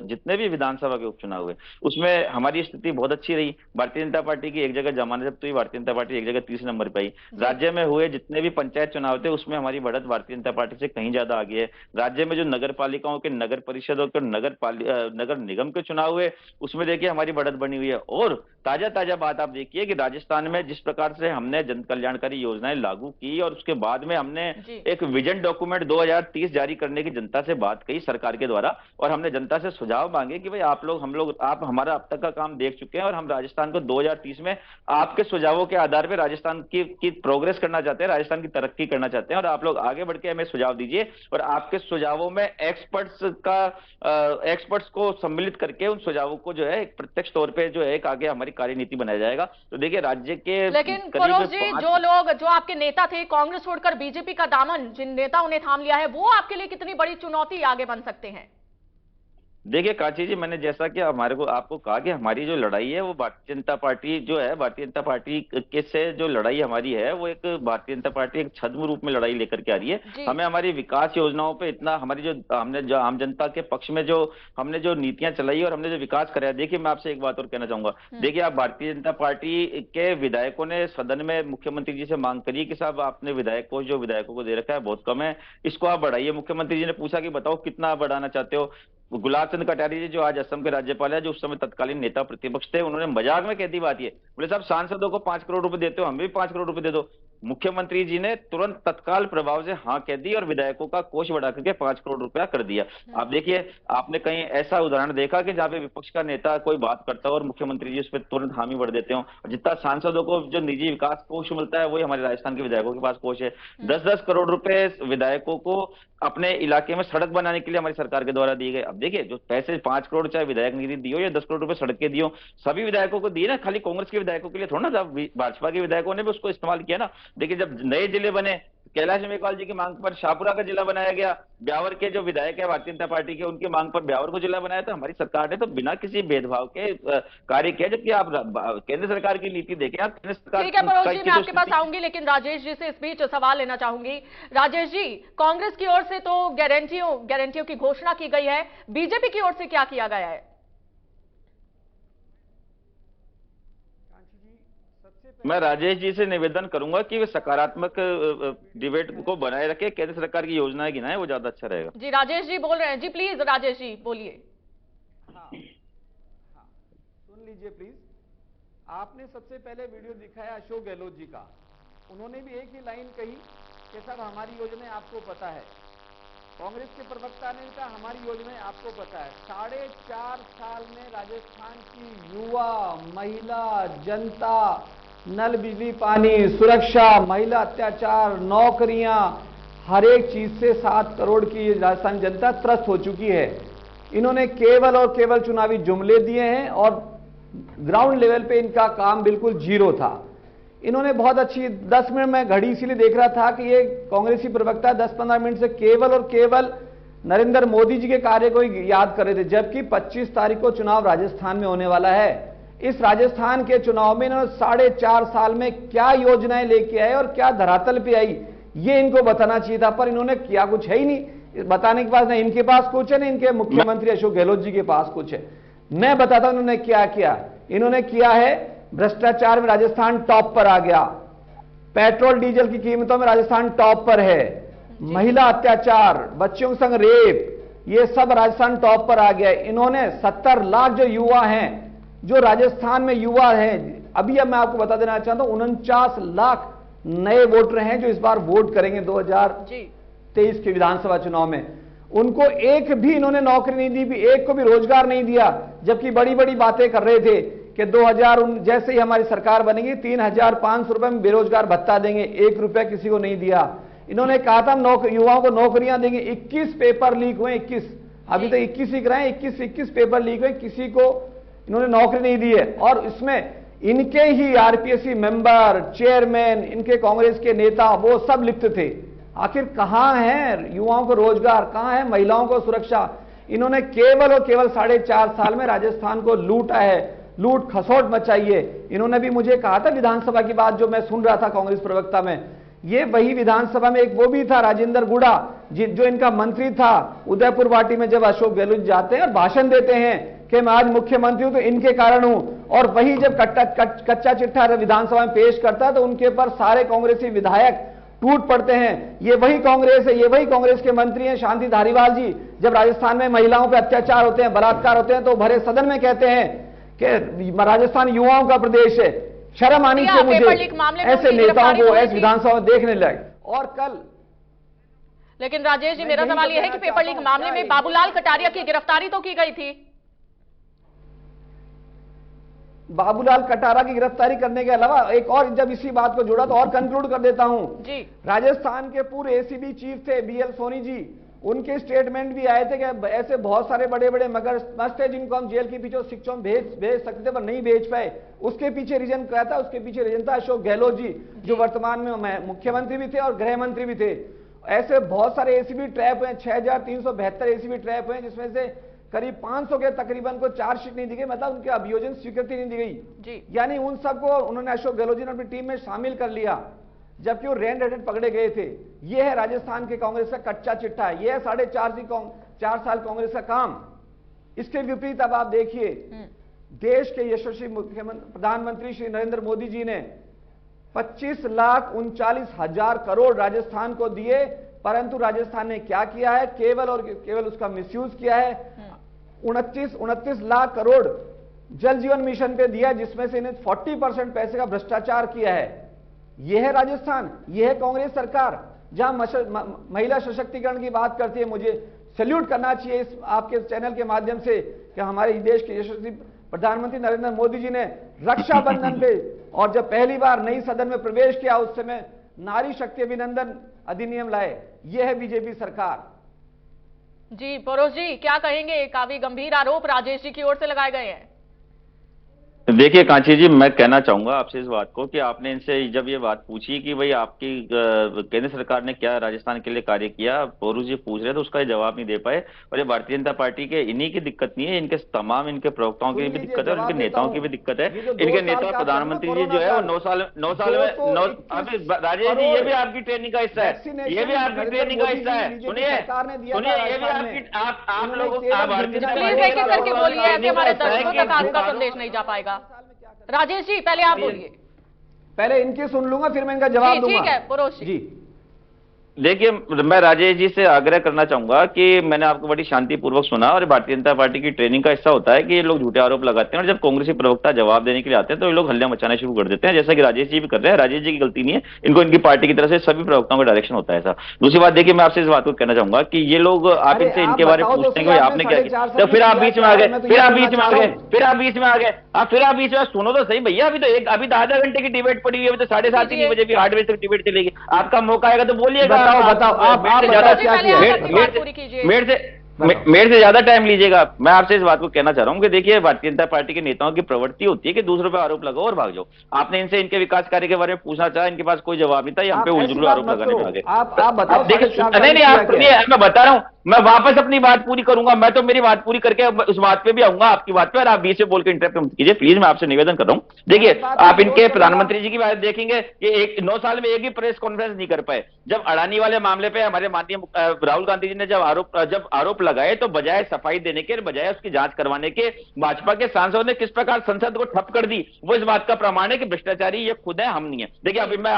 जितने भी विधानसभा के उपचुनाव हुए उसमें हमारी स्थिति बहुत अच्छी रही। भारतीय जनता पार्टी की एक जगह जमानत जब्त हुई, भारतीय जनता पार्टी एक जगह तीसरे नंबर पर आई। राज्य में हुए जितने भी पंचायत चुनाव थे उसमें हमारी बढ़त भारतीय जनता पार्टी से कहीं ज्यादा आगे है। राज्य में जो नगर पालिकाओं के, नगर परिषदों के, नगर निगम के चुनाव हुए उसमें देखिए हमारी बढ़त बनी हुई है। और ताजा ताजा बात आप देखिए कि राजस्थान में जिस प्रकार से हमने जन कल्याणकारी योजनाएं लागू की और उसके बाद में हमने एक विजन डॉक्यूमेंट 2030 जारी करने की जनता से बात कही सरकार के द्वारा, और हमने जनता से सुझाव मांगे कि भाई आप हमारा अब तक का काम देख चुके हैं और हम राजस्थान को 2030 में आपके सुझावों के आधार पर राजस्थान की प्रोग्रेस करना चाहते हैं, राजस्थान की तरक्की करना चाहते हैं, और आप लोग आगे बढ़ के हमें सुझाव दीजिए। और आपके सुझावों में एक्सपर्ट्स को सम्मिलित करके उन सुझावों को जो है एक प्रत्यक्ष तौर पे जो है एक आगे हमारी कार्यनीति बनाया जाएगा। तो देखिए राज्य के, लेकिन फिरोज जी, जो आपके नेता थे कांग्रेस छोड़कर बीजेपी का दामन जिन नेताओं ने थाम लिया है, वो आपके लिए कितनी बड़ी चुनौती आगे बन सकते हैं? देखिए कांची जी, मैंने जैसा कि आपको कहा कि हमारी जो लड़ाई है वो भारतीय जनता पार्टी जो है, भारतीय जनता पार्टी के से जो लड़ाई हमारी है वो एक भारतीय जनता पार्टी एक छद्म रूप में लड़ाई लेकर के आ रही है। हमें हमारी विकास योजनाओं पे इतना, हमारी हमने जो आम जनता के पक्ष में हमने जो नीतियां चलाई और हमने जो विकास कराया। देखिए मैं आपसे एक बात और कहना चाहूंगा, देखिए आप भारतीय जनता पार्टी के विधायकों ने सदन में मुख्यमंत्री जी से मांग करी कि साहब आपने विधायकों को दे रखा है बहुत कम है, इसको आप बढ़ाइए। मुख्यमंत्री जी ने पूछा कि बताओ कितना बढ़ाना चाहते हो। गुलाब चंद कटारिया जी जो आज असम के राज्यपाल है, जो उस समय तत्कालीन नेता प्रतिपक्ष थे, उन्होंने मजाक में कह दी बात ये, बोले साहब सांसदों को 5 करोड़ रुपए देते हो, हमें भी 5 करोड़ रुपए दे दो। मुख्यमंत्री जी ने तुरंत तत्काल प्रभाव से हाँ कह दी और विधायकों का कोष बढ़ा करके 5 करोड़ रुपया कर दिया। आप देखिए, आपने कहीं ऐसा उदाहरण देखा कि जहां पे विपक्ष का नेता कोई बात करता हो और मुख्यमंत्री जी उस पर तुरंत हामी भर देते हो? जितना सांसदों को जो निजी विकास कोष मिलता है वही हमारे राजस्थान के विधायकों के पास कोष है। 10-10 करोड़ रुपए विधायकों को अपने इलाके में सड़क बनाने के लिए हमारी सरकार के द्वारा दिए गए। अब देखिए जो पैसे 5 करोड़ चाहे विधायक निधि दियो या 10 करोड़ रुपए सड़क के दियो, सभी विधायकों को दिए ना, खाली कांग्रेस के विधायकों के लिए थोड़ा ना, भाजपा के विधायकों ने भी उसको इस्तेमाल किया ना। देखिए जब नए जिले बने, कैलाश मेघवाल जी की मांग पर शाहपुरा का जिला बनाया गया, ब्यावर के जो विधायक है भारतीय जनता पार्टी के, उनकी मांग पर ब्यावर को जिला बनाया, तो हमारी सरकार ने तो बिना किसी भेदभाव के कार्य किया। जबकि आप केंद्र सरकार की नीति देखें, आप केंद्र सरकार। ठीक है परोज जी, मैं आपके पास आऊंगी, लेकिन राजेश जी से इस बीच सवाल लेना चाहूंगी। राजेश जी, कांग्रेस की ओर से तो गारंटियों की घोषणा की गई है, बीजेपी की ओर से क्या किया गया है? मैं राजेश जी से निवेदन करूंगा कि वे सकारात्मक डिबेट को बनाए रखे, केंद्र सरकार की योजनाएं गिनाएं, वो ज्यादा अच्छा रहेगा। जी राजेश जी बोल रहे हैं, जी प्लीज राजेश जी बोलिए। हाँ, सुन लीजिए प्लीज। आपने सबसे पहले वीडियो दिखाया अशोक गहलोत जी का, उन्होंने भी एक ही लाइन कही कि सर हमारी योजनाएं आपको पता है। कांग्रेस के प्रवक्ता ने कहा हमारी योजनाएं आपको पता है। 4.5 साल में राजस्थान की युवा, महिला, जनता, नल बिजली पानी, सुरक्षा, महिला अत्याचार, नौकरियां, हर एक चीज से 7 करोड़ की राजस्थान जनता त्रस्त हो चुकी है। इन्होंने केवल और केवल चुनावी जुमले दिए हैं और ग्राउंड लेवल पे इनका काम बिल्कुल जीरो था। इन्होंने बहुत अच्छी 10 मिनट में घड़ी इसीलिए देख रहा था कि ये कांग्रेसी प्रवक्ता 10-15 मिनट से केवल और केवल नरेंद्र मोदी जी के कार्य को ही याद कर रहे थे, जबकि 25 तारीख को चुनाव राजस्थान में होने वाला है। इस राजस्थान के चुनाव में इन्होंने 4.5 साल में क्या योजनाएं लेके आए और क्या धरातल पे आई, ये इनको बताना चाहिए था, पर इन्होंने किया कुछ है ही नहीं। बताने के पास ना इनके पास कुछ है, ना इनके मुख्यमंत्री अशोक गहलोत जी के पास कुछ है। मैं बताता हूं इन्होंने क्या किया। इन्होंने किया है, भ्रष्टाचार में राजस्थान टॉप पर आ गया, पेट्रोल डीजल की कीमतों में राजस्थान टॉप पर है, महिला अत्याचार, बच्चों के संग रेप, ये सब राजस्थान टॉप पर आ गया। इन्होंने 70 लाख जो युवा हैं, जो राजस्थान में युवा हैं, अभी अब मैं आपको बता देना चाहता हूं 49 लाख नए वोटर हैं जो इस बार वोट करेंगे 2023 के विधानसभा चुनाव में। उनको एक भी इन्होंने नौकरी नहीं दी, एक को भी रोजगार नहीं दिया, जबकि बड़ी बड़ी बातें कर रहे थे कि 2000 जैसे ही हमारी सरकार बनेगी 3500 रुपए में बेरोजगार भत्ता देंगे, 1 रुपया किसी को नहीं दिया। इन्होंने कहा था युवाओं को नौकरियां देंगे, 21 पेपर लीक हुए, 21 अभी तक 21 ही कराए, 21 पेपर लीक हुए, किसी को इन्होंने नौकरी नहीं दी है। और इसमें इनके ही आरपीएससी मेंबर, चेयरमैन, इनके कांग्रेस के नेता, वो सब लिप्त थे। आखिर कहां है युवाओं को रोजगार, कहां है महिलाओं को सुरक्षा? इन्होंने केवल और केवल 4.5 साल में राजस्थान को लूटा है, लूट खसोट मचाई है। इन्होंने भी मुझे कहा था विधानसभा की बात, जो मैं सुन रहा था कांग्रेस प्रवक्ता में, ये वही विधानसभा में एक वो भी था राजेंद्र गुड़ा, जो इनका मंत्री था उदयपुर वाटी में, जब अशोक गहलोत जाते हैं और भाषण देते हैं कि मैं आज मुख्यमंत्री हूं तो इनके कारण हूं, और वही जब कच्चा चिट्ठा विधानसभा में पेश करता है तो उनके पर सारे कांग्रेसी विधायक टूट पड़ते हैं। ये वही कांग्रेस है, ये वही कांग्रेस के मंत्री हैं शांति धारीवाल जी। जब राजस्थान में महिलाओं पर अत्याचार होते हैं, बलात्कार होते हैं, तो भरे सदन में कहते हैं कि राजस्थान युवाओं का प्रदेश है। शर्म आनी चाहिए मुझे ऐसे नेताओं को ऐसे विधानसभा में देखने लगे। और कल लेकिन राजेश जी, मेरा सवाल यह है कि पेपर लीक मामले में बाबूलाल कटारिया की गिरफ्तारी तो की गई थी। बाबूलाल कटारा की गिरफ्तारी करने के अलावा एक और, जब इसी बात को जोड़ा तो और कंक्लूड कर देता हूं जी। राजस्थान के पूर्व एसीबी चीफ थे बीएल सोनी जी, उनके स्टेटमेंट भी आए थे कि ऐसे बहुत सारे बड़े बड़े मगर मस्त है जिनको हम जेल के पीछे शिक्षकों भेज सकते थे पर नहीं भेज पाए। उसके पीछे रीजन क्या था? उसके पीछे रीजन था अशोक गहलोत जी, जो वर्तमान में मुख्यमंत्री भी थे और गृह मंत्री भी थे। ऐसे बहुत सारे एसीबी ट्रैप हैं, 6372 एसीबी ट्रैप हैं, जिसमें से करीब 500 के तकरीबन को चार्जशीट नहीं दी गई, मतलब उनके अभियोजन स्वीकृति नहीं दी गई। यानी उन सबको उन्होंने अशोक गहलोत जी ने अपनी टीम में शामिल कर लिया, जबकि वो रेड हैंडेड पकड़े गए थे। यह है राजस्थान के कांग्रेस का कच्चा चिट्ठा, यह है 4.5 साल कांग्रेस का काम। इसके विपरीत अब आप देखिए, देश के यशस्वी मुख्यमंत्री प्रधानमंत्री श्री नरेंद्र मोदी जी ने 25,39,000 करोड़ राजस्थान को दिए, परंतु राजस्थान ने क्या किया है? केवल और केवल उसका मिसयूज किया है। 29 लाख करोड़ जल जीवन मिशन पे दिया, जिसमें से इन्हें 40% पैसे का भ्रष्टाचार किया है। यह है राजस्थान, यह है कांग्रेस सरकार, जहां महिला सशक्तिकरण की बात करती है। मुझे सैल्यूट करना चाहिए इस आपके चैनल के माध्यम से कि हमारे देश के यशस्वी प्रधानमंत्री नरेंद्र मोदी जी ने रक्षाबंधन पे और जब पहली बार नई सदन में प्रवेश किया, उस समय नारी शक्ति अभिनंदन अधिनियम लाए। यह है बीजेपी सरकार। जी परोश जी, क्या कहेंगे? काफी गंभीर आरोप राजेश जी की ओर से लगाए गए हैं। देखिए कांची जी, मैं कहना चाहूंगा आपसे इस बात को कि आपने इनसे जब ये बात पूछी कि भाई आपकी केंद्र सरकार ने क्या राजस्थान के लिए कार्य किया, पौरुष जी पूछ रहे तो उसका जवाब नहीं दे पाए। और ये भारतीय जनता पार्टी के इन्हीं की दिक्कत नहीं है, इनके तमाम इनके प्रवक्ताओं की भी दिक्कत है, उनके नेताओं की भी दिक्कत है। इनके नेता प्रधानमंत्री जी जो है वो 9 साल में अभी राजेश जी, ये भी आपकी ट्रेनिंग का हिस्सा है, ये भी आपकी ट्रेनिंग का हिस्सा है। सुनिए, ये भी आपकी आप लोगों करके बोलिए, ऐसे हमारे दर्शकों तक आपका संदेश नहीं जा पाएगा। राजेश जी पहले आप बोलिए। पहले इनकी सुन लूंगा, फिर मैं इनका जवाब दूंगा। ठीक है परोश जी। देखिए, मैं राजेश जी से आग्रह करना चाहूंगा कि मैंने आपको बड़ी शांतिपूर्वक सुना, और भारतीय जनता पार्टी की ट्रेनिंग का हिस्सा होता है कि ये लोग झूठे आरोप लगाते हैं और जब कांग्रेसी प्रवक्ता जवाब देने के लिए आते हैं तो ये लोग हल्ला मचाना शुरू कर देते हैं, जैसा कि राजेश जी भी कर रहे हैं। राजेश जी की गलती नहीं है, इनको इनकी पार्टी की तरफ से सभी प्रवक्ताओं का डायरेक्शन होता है ऐसा। दूसरी बात देखिए, मैं आपसे इस बात को कहना चाहूंगा कि ये लोग आप इनसे इनके बारे में पूछते हैं कि आपने क्या किया, तो फिर आप बीच में आ गए, फिर आप बीच में सुनो तो सही भैया। अभी तो आधा घंटे की डिबेट पड़ी हुई है, अभी तो 7:30 बजे भी 8 बजे तक डिबेट चलेगी। आपका मौका आएगा तो बोलिएगा। बताओ आप मेरे से मेरे से ज्यादा टाइम लीजिएगा। मैं आपसे इस बात को कहना चाह रहा हूं कि देखिए, भारतीय जनता पार्टी के नेताओं की प्रवृत्ति होती है कि दूसरों पर आरोप लगाओ और भाग जाओ। आपने इनसे इनके विकास कार्य के बारे में पूछना चाहा, इनके पास कोई जवाब नहीं था, ये हम पे उलझुल आरोप लगाने में आ गए। आप बताओ। नहीं, आप सुनिए, मैं बता रहा हूं, मैं वापस अपनी बात पूरी करूंगा। मैं तो मेरी बात पूरी करके उस बात पे भी आऊंगा, आपकी बात पे, और आप बीच से बोल के इंटरप्ट मत कीजिए प्लीज। मैं आपसे निवेदन कर रहा हूं, देखिए आप इनके प्रधानमंत्री जी की बात देखेंगे कि 9 साल में एक भी प्रेस कॉन्फ्रेंस नहीं कर पाए। जब अडानी वाले मामले पे हमारे माननीय राहुल गांधी जी ने जब आरोप लगाए, तो बजाय सफाई देने के, बजाय उसकी जांच करवाने के, भाजपा के सांसदों ने किस प्रकार संसद को ठप कर दी, वो इस बात का प्रमाण है कि भ्रष्टाचारी ये खुद है, हम नहीं है। देखिए अभी मैं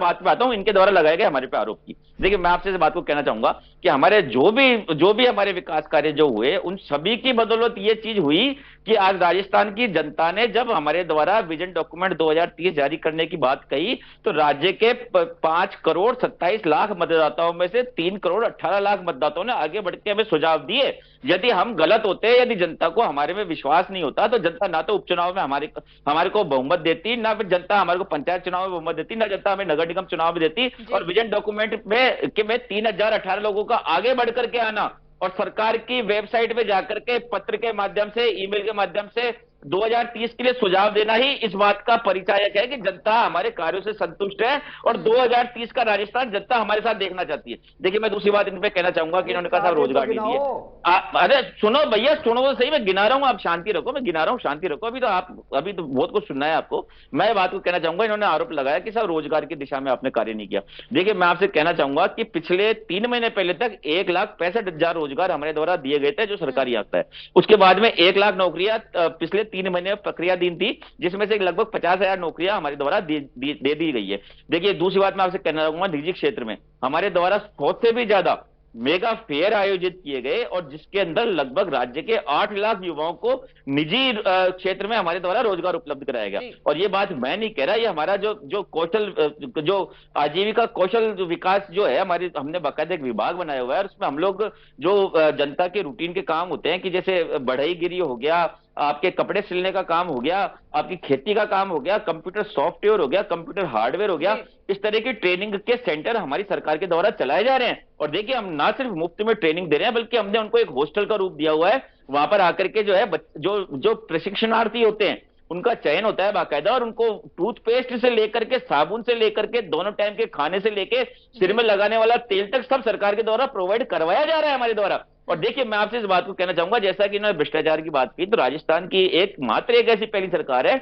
बात पे आता हूं इनके द्वारा लगाए गए हमारे पे आरोप की। देखिए मैं आपसे इस बात को कहना चाहूंगा कि हमारे जो भी हमारे विकास कार्य जो हुए, उन सभी की बदौलत ये चीज हुई कि आज राजस्थान की जनता ने जब हमारे द्वारा विजन डॉक्यूमेंट 2030 जारी करने की बात कही, तो राज्य के 5 करोड़ 27 लाख मतदाताओं में से 3 करोड़ 18 लाख मतदाताओं ने आगे बढ़ के हमें सुझाव दिए। यदि हम गलत होते, यदि जनता को हमारे में विश्वास नहीं होता, तो जनता ना तो उपचुनाव में हमारे को बहुमत देती, ना फिर जनता हमारे को पंचायत चुनाव में बहुमत देती, ना जनता हमें नगर निगम चुनाव में देती। और विजन डॉक्यूमेंट में 3018 लोगों का आगे बढ़ करके आना और सरकार की वेबसाइट पे जाकर के पत्र के माध्यम से, ईमेल के माध्यम से 2030 के लिए सुझाव देना ही इस बात का परिचायक है कि जनता हमारे कार्यों से संतुष्ट है और 2030 का राजस्थान जनता हमारे साथ देखना चाहती है। देखिए मैं दूसरी बात इन पे कहना चाहूंगा कि इन्होंने कहा रोजगार नहीं दिए। अरे सुनो भैया, सुनो तो सही, मैं गिना रहा हूं, आप शांति रखो, मैं गिना रहा हूं, शांति रखो। अभी तो बहुत कुछ सुनना है आपको। मैं बात को कहना चाहूंगा, इन्होंने आरोप लगाया कि साहब रोजगार की दिशा में आपने कार्य नहीं किया। देखिए मैं आपसे कहना चाहूंगा कि पिछले 3 महीने पहले तक 1,65,000 रोजगार हमारे द्वारा दिए गए थे, जो सरकारी आता है। उसके बाद में 1 लाख नौकरियां पिछले 3 महीने में प्रक्रिया दिन थी, जिसमें से लगभग 50,000 नौकरियां हमारे द्वारा दे दी गई है। देखिए दूसरी बात मैं आपसे कहना चाहूंगा, निजी क्षेत्र में हमारे द्वारा 100 से भी ज्यादा मेगा फेयर आयोजित किए गए और जिसके अंदर लगभग राज्य के 8 लाख युवाओं को निजी क्षेत्र में हमारे द्वारा रोजगार उपलब्ध कराया गया। और ये बात मैं नहीं कह रहा, ये हमारा जो आजीविका कौशल विकास जो है, हमने बाकायदा एक विभाग बनाया हुआ है और उसमें हम लोग जो जनता के रूटीन के काम होते हैं कि जैसे बढ़ईगिरी हो गया, आपके कपड़े सिलने का काम हो गया, आपकी खेती का काम हो गया, कंप्यूटर सॉफ्टवेयर हो गया, कंप्यूटर हार्डवेयर हो गया, इस तरह की ट्रेनिंग के सेंटर हमारी सरकार के द्वारा चलाए जा रहे हैं। और देखिए हम ना सिर्फ मुफ्त में ट्रेनिंग दे रहे हैं, बल्कि हमने उनको एक हॉस्टल का रूप दिया हुआ है। वहां पर आकर के जो है जो प्रशिक्षणार्थी होते हैं उनका चयन होता है बाकायदा, और उनको टूथपेस्ट से लेकर के, साबुन से लेकर के, दोनों टाइम के खाने से लेके सिर में लगाने वाला तेल तक सब सरकार के द्वारा प्रोवाइड करवाया जा रहा है हमारे द्वारा। और देखिए मैं आपसे इस बात को कहना चाहूंगा, जैसा कि इन्होंने भ्रष्टाचार की बात की, तो राजस्थान की एकमात्र एक ऐसी पहली सरकार है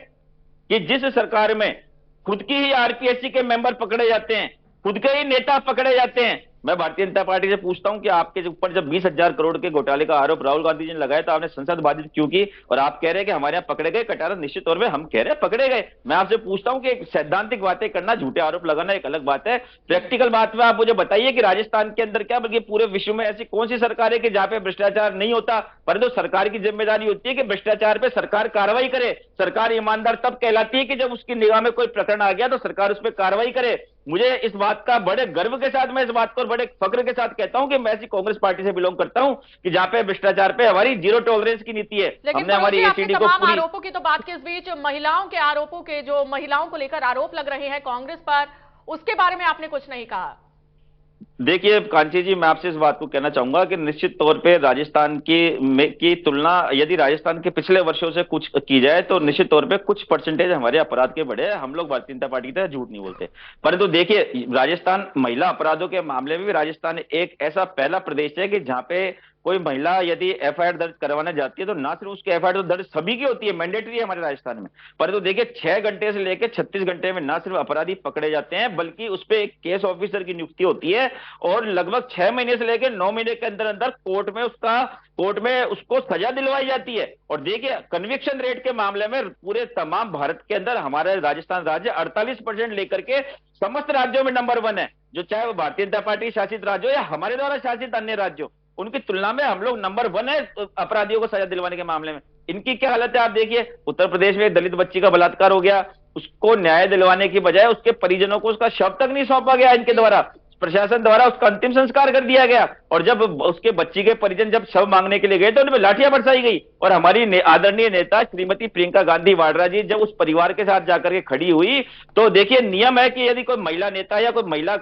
कि जिस सरकार में खुद की ही आरपीएससी के मेंबर पकड़े जाते हैं, खुद के ही नेता पकड़े जाते हैं। मैं भारतीय जनता पार्टी से पूछता हूं कि आपके ऊपर जब 20,000 करोड़ के घोटाले का आरोप राहुल गांधी जी ने लगाया, तो आपने संसद बाधित क्यों की? और आप कह रहे हैं कि हमारे यहाँ पकड़े गए कटारा, निश्चित तौर पे हम कह रहे हैं पकड़े गए। मैं आपसे पूछता हूं कि सैद्धांतिक बातें करना, झूठे आरोप लगाना एक अलग बात है, प्रैक्टिकल बात में आप मुझे बताइए कि राजस्थान के अंदर क्या, बल्कि पूरे विश्व में ऐसी कौन सी सरकार है कि जहां पे भ्रष्टाचार नहीं होता? परंतु सरकार की जिम्मेदारी होती है कि भ्रष्टाचार पे सरकार कार्रवाई करे। सरकार ईमानदार तब कहलाती है कि जब उसकी निगाह में कोई प्रकरण आ गया तो सरकार उस पर कार्रवाई करे। मुझे इस बात का बड़े गर्व के साथ, मैं इस बात को बड़े फक्र के साथ कहता हूं कि मैं ऐसी कांग्रेस पार्टी से बिलोंग करता हूं कि जहां पे भ्रष्टाचार पे हमारी 0 टॉलरेंस की नीति है। हमने हमारी एसीडी को पूरी आरोपों की तो बात के इस बीच महिलाओं के आरोपों के, जो महिलाओं को लेकर आरोप लग रहे हैं कांग्रेस पर, उसके बारे में आपने कुछ नहीं कहा। देखिए कांची जी, मैं आपसे इस बात को कहना चाहूंगा कि निश्चित तौर पे राजस्थान की तुलना यदि राजस्थान के पिछले वर्षों से कुछ की जाए तो निश्चित तौर पे कुछ परसेंटेज हमारे अपराध के बढ़े हैं। हम लोग भारतीय जनता पार्टी की तरह झूठ नहीं बोलते, परंतु देखिए राजस्थान महिला अपराधों के मामले में भी राजस्थान एक ऐसा पहला प्रदेश है कि जहां पे कोई महिला यदि एफआईआर दर्ज करवाने जाती है तो ना सिर्फ उसकी एफआईआर तो दर्ज सभी की होती है, मैंडेटरी है हमारे राजस्थान में, परंतु देखिए 6 घंटे से लेकर 36 घंटे में ना सिर्फ अपराधी पकड़े जाते हैं, बल्कि उस पर एक केस ऑफिसर की नियुक्ति होती है और लगभग 6 महीने से लेकर 9 महीने के अंदर अंदर कोर्ट में उसको सजा दिलवाई जाती है। और देखिए कन्विक्शन रेट के मामले में पूरे तमाम भारत के अंदर हमारा राजस्थान राज्य 48% लेकर के समस्त राज्यों में नंबर 1 है, जो चाहे वो भारतीय जनता पार्टी शासित राज्य या हमारे द्वारा शासित अन्य राज्यों, उनकी तुलना में हम लोग नंबर 1 है अपराधियों को सजा दिलवाने के मामले में। इनकी क्या हालत है आप देखिए, उत्तर प्रदेश में दलित बच्ची का बलात्कार हो गया, उसको न्याय दिलवाने की बजाय उसके परिजनों को उसका शव तक नहीं सौंपा गया इनके द्वारा। प्रशासन द्वारा उसका अंतिम संस्कार कर दिया गया। और जब उसके बच्ची के परिजन जब शव मांगने के लिए गए तो उन पर लाठियां बरसाई गई। और हमारी आदरणीय नेता श्रीमती प्रियंका गांधी वाड्रा जी जब उस परिवार के साथ जाकर के खड़ी हुई, तो देखिए नियम है कि यदि कोई महिला नेता या कोई महिला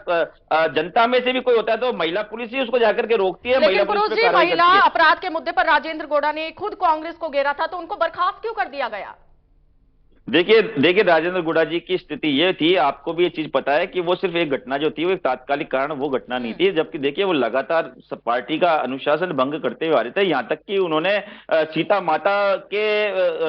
जनता में से भी कोई होता है तो महिला पुलिस ही उसको जाकर के रोकती है। लेकिन पुरुष जी, महिला अपराध के मुद्दे पर राजेंद्र गोड़ा ने खुद कांग्रेस को घेरा था, तो उनको बर्खास्त क्यों कर दिया गया? देखिए राजेंद्र गुड़ा जी की स्थिति ये थी, आपको भी ये चीज पता है कि वो सिर्फ एक घटना जो थी वो एक तात्कालिक कारण वो घटना नहीं थी, जबकि देखिए वो लगातार पार्टी का अनुशासन भंग करते हुए आ रहे थे। यहाँ तक कि उन्होंने सीता माता के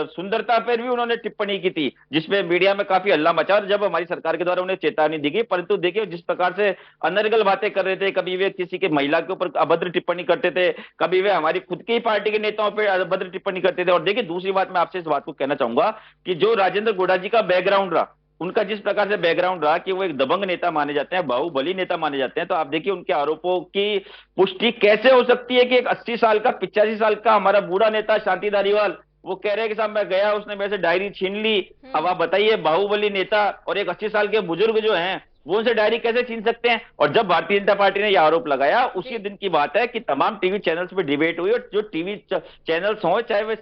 सुंदरता पर भी उन्होंने टिप्पणी की थी, जिसमें मीडिया में काफी हल्ला मचा। और जब हमारी सरकार के द्वारा उन्हें चेतावनी दी गई, परंतु देखिए जिस प्रकार से अनर्गल बातें कर रहे थे, कभी वे किसी के महिला के ऊपर अभद्र टिप्पणी करते थे, कभी वे हमारी खुद की पार्टी के नेताओं पर अभद्र टिप्पणी करते थे। और देखिए दूसरी बात, मैं आपसे इस बात को कहना चाहूंगा कि जो राजेंद्र गोड़ा जी का बैकग्राउंड रहा, उनका जिस प्रकार से बैकग्राउंड रहा कि वो एक दबंग नेता माने जाते हैं, बाहुबली नेता माने जाते हैं, तो आप देखिए उनके आरोपों की पुष्टि कैसे हो सकती है कि एक 80 साल का 85 साल का हमारा बूढ़ा नेता शांति धारीवाल वो कह रहे हैं कि साहब मैं गया, उसने मेरे से डायरी छीन ली। अब आप बताइए, बाहुबली नेता और एक 80 साल के बुजुर्ग जो हैं वो उनसे डायरी कैसे छीन सकते हैं? और जब भारतीय जनता पार्टी ने यह आरोप लगाया, उसी दिन की बात है कि तमाम टीवी चैनल्स पे डिबेट हुई, और जो टीवी चैनल्स हो, चाहे वे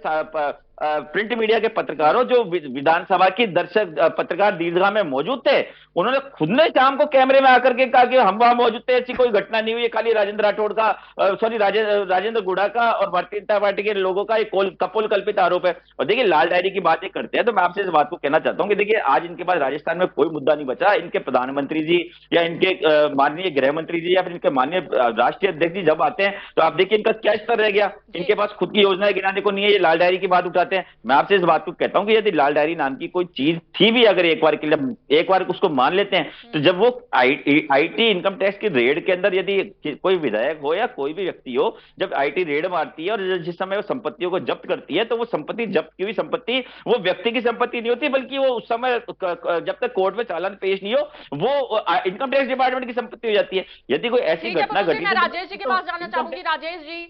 प्रिंट मीडिया के पत्रकार हो, जो विधानसभा की दर्शक पत्रकार दीर्घा में मौजूद थे, उन्होंने खुद ने शाम को कैमरे में आकर के कहा कि हम वहां मौजूद थे, ऐसी कोई घटना नहीं हुई, खाली राजेंद्र राठौड़ का राजेंद्र गुड़ा का और भारतीय जनता पार्टी के लोगों का एक कपोल कल्पित आरोप है। और देखिए लाल डायरी की बातें करते हैं, तो मैं आपसे इस बात को कहना चाहता हूं कि देखिए आज इनके पास राजस्थान में कोई मुद्दा नहीं बचा। इनके प्रधानमंत्री जी या इनके माननीय गृह मंत्री जी या फिर इनके माननीय राष्ट्रीय अध्यक्ष जी जब आते हैं तो आप देखिए इनका क्या स्तर रह गया। इनके पास खुद की योजनाएं गिनाने को नहीं है, ये लाल डायरी की बात उठाते हैं। मैं आपसे इस बात को कहता हूं कि यदि लाल डायरी नाम की कोई चीज थी भी, अगर एक बार के लिए एक बार उसको मान लेते हैं, तो जब वो आईटी इनकम टैक्स की रेड के अंदर यदि कोई विधायक हो या कोई भी व्यक्ति हो, जब आईटी रेड मारती है और जिस समय वो संपत्तियों को जब्त करती है, तो वो संपत्ति जब्त की हुई संपत्ति वो व्यक्ति की संपत्ति नहीं होती, बल्कि वो उस समय जब तक कोर्ट में चालान पेश नहीं हो वो इनकम टैक्स डिपार्टमेंट की संपत्ति हो जाती है। यदि कोई ऐसी घटना घटी, मैं राजेश जी के पास जाना चाहूंगी। राजेश जी,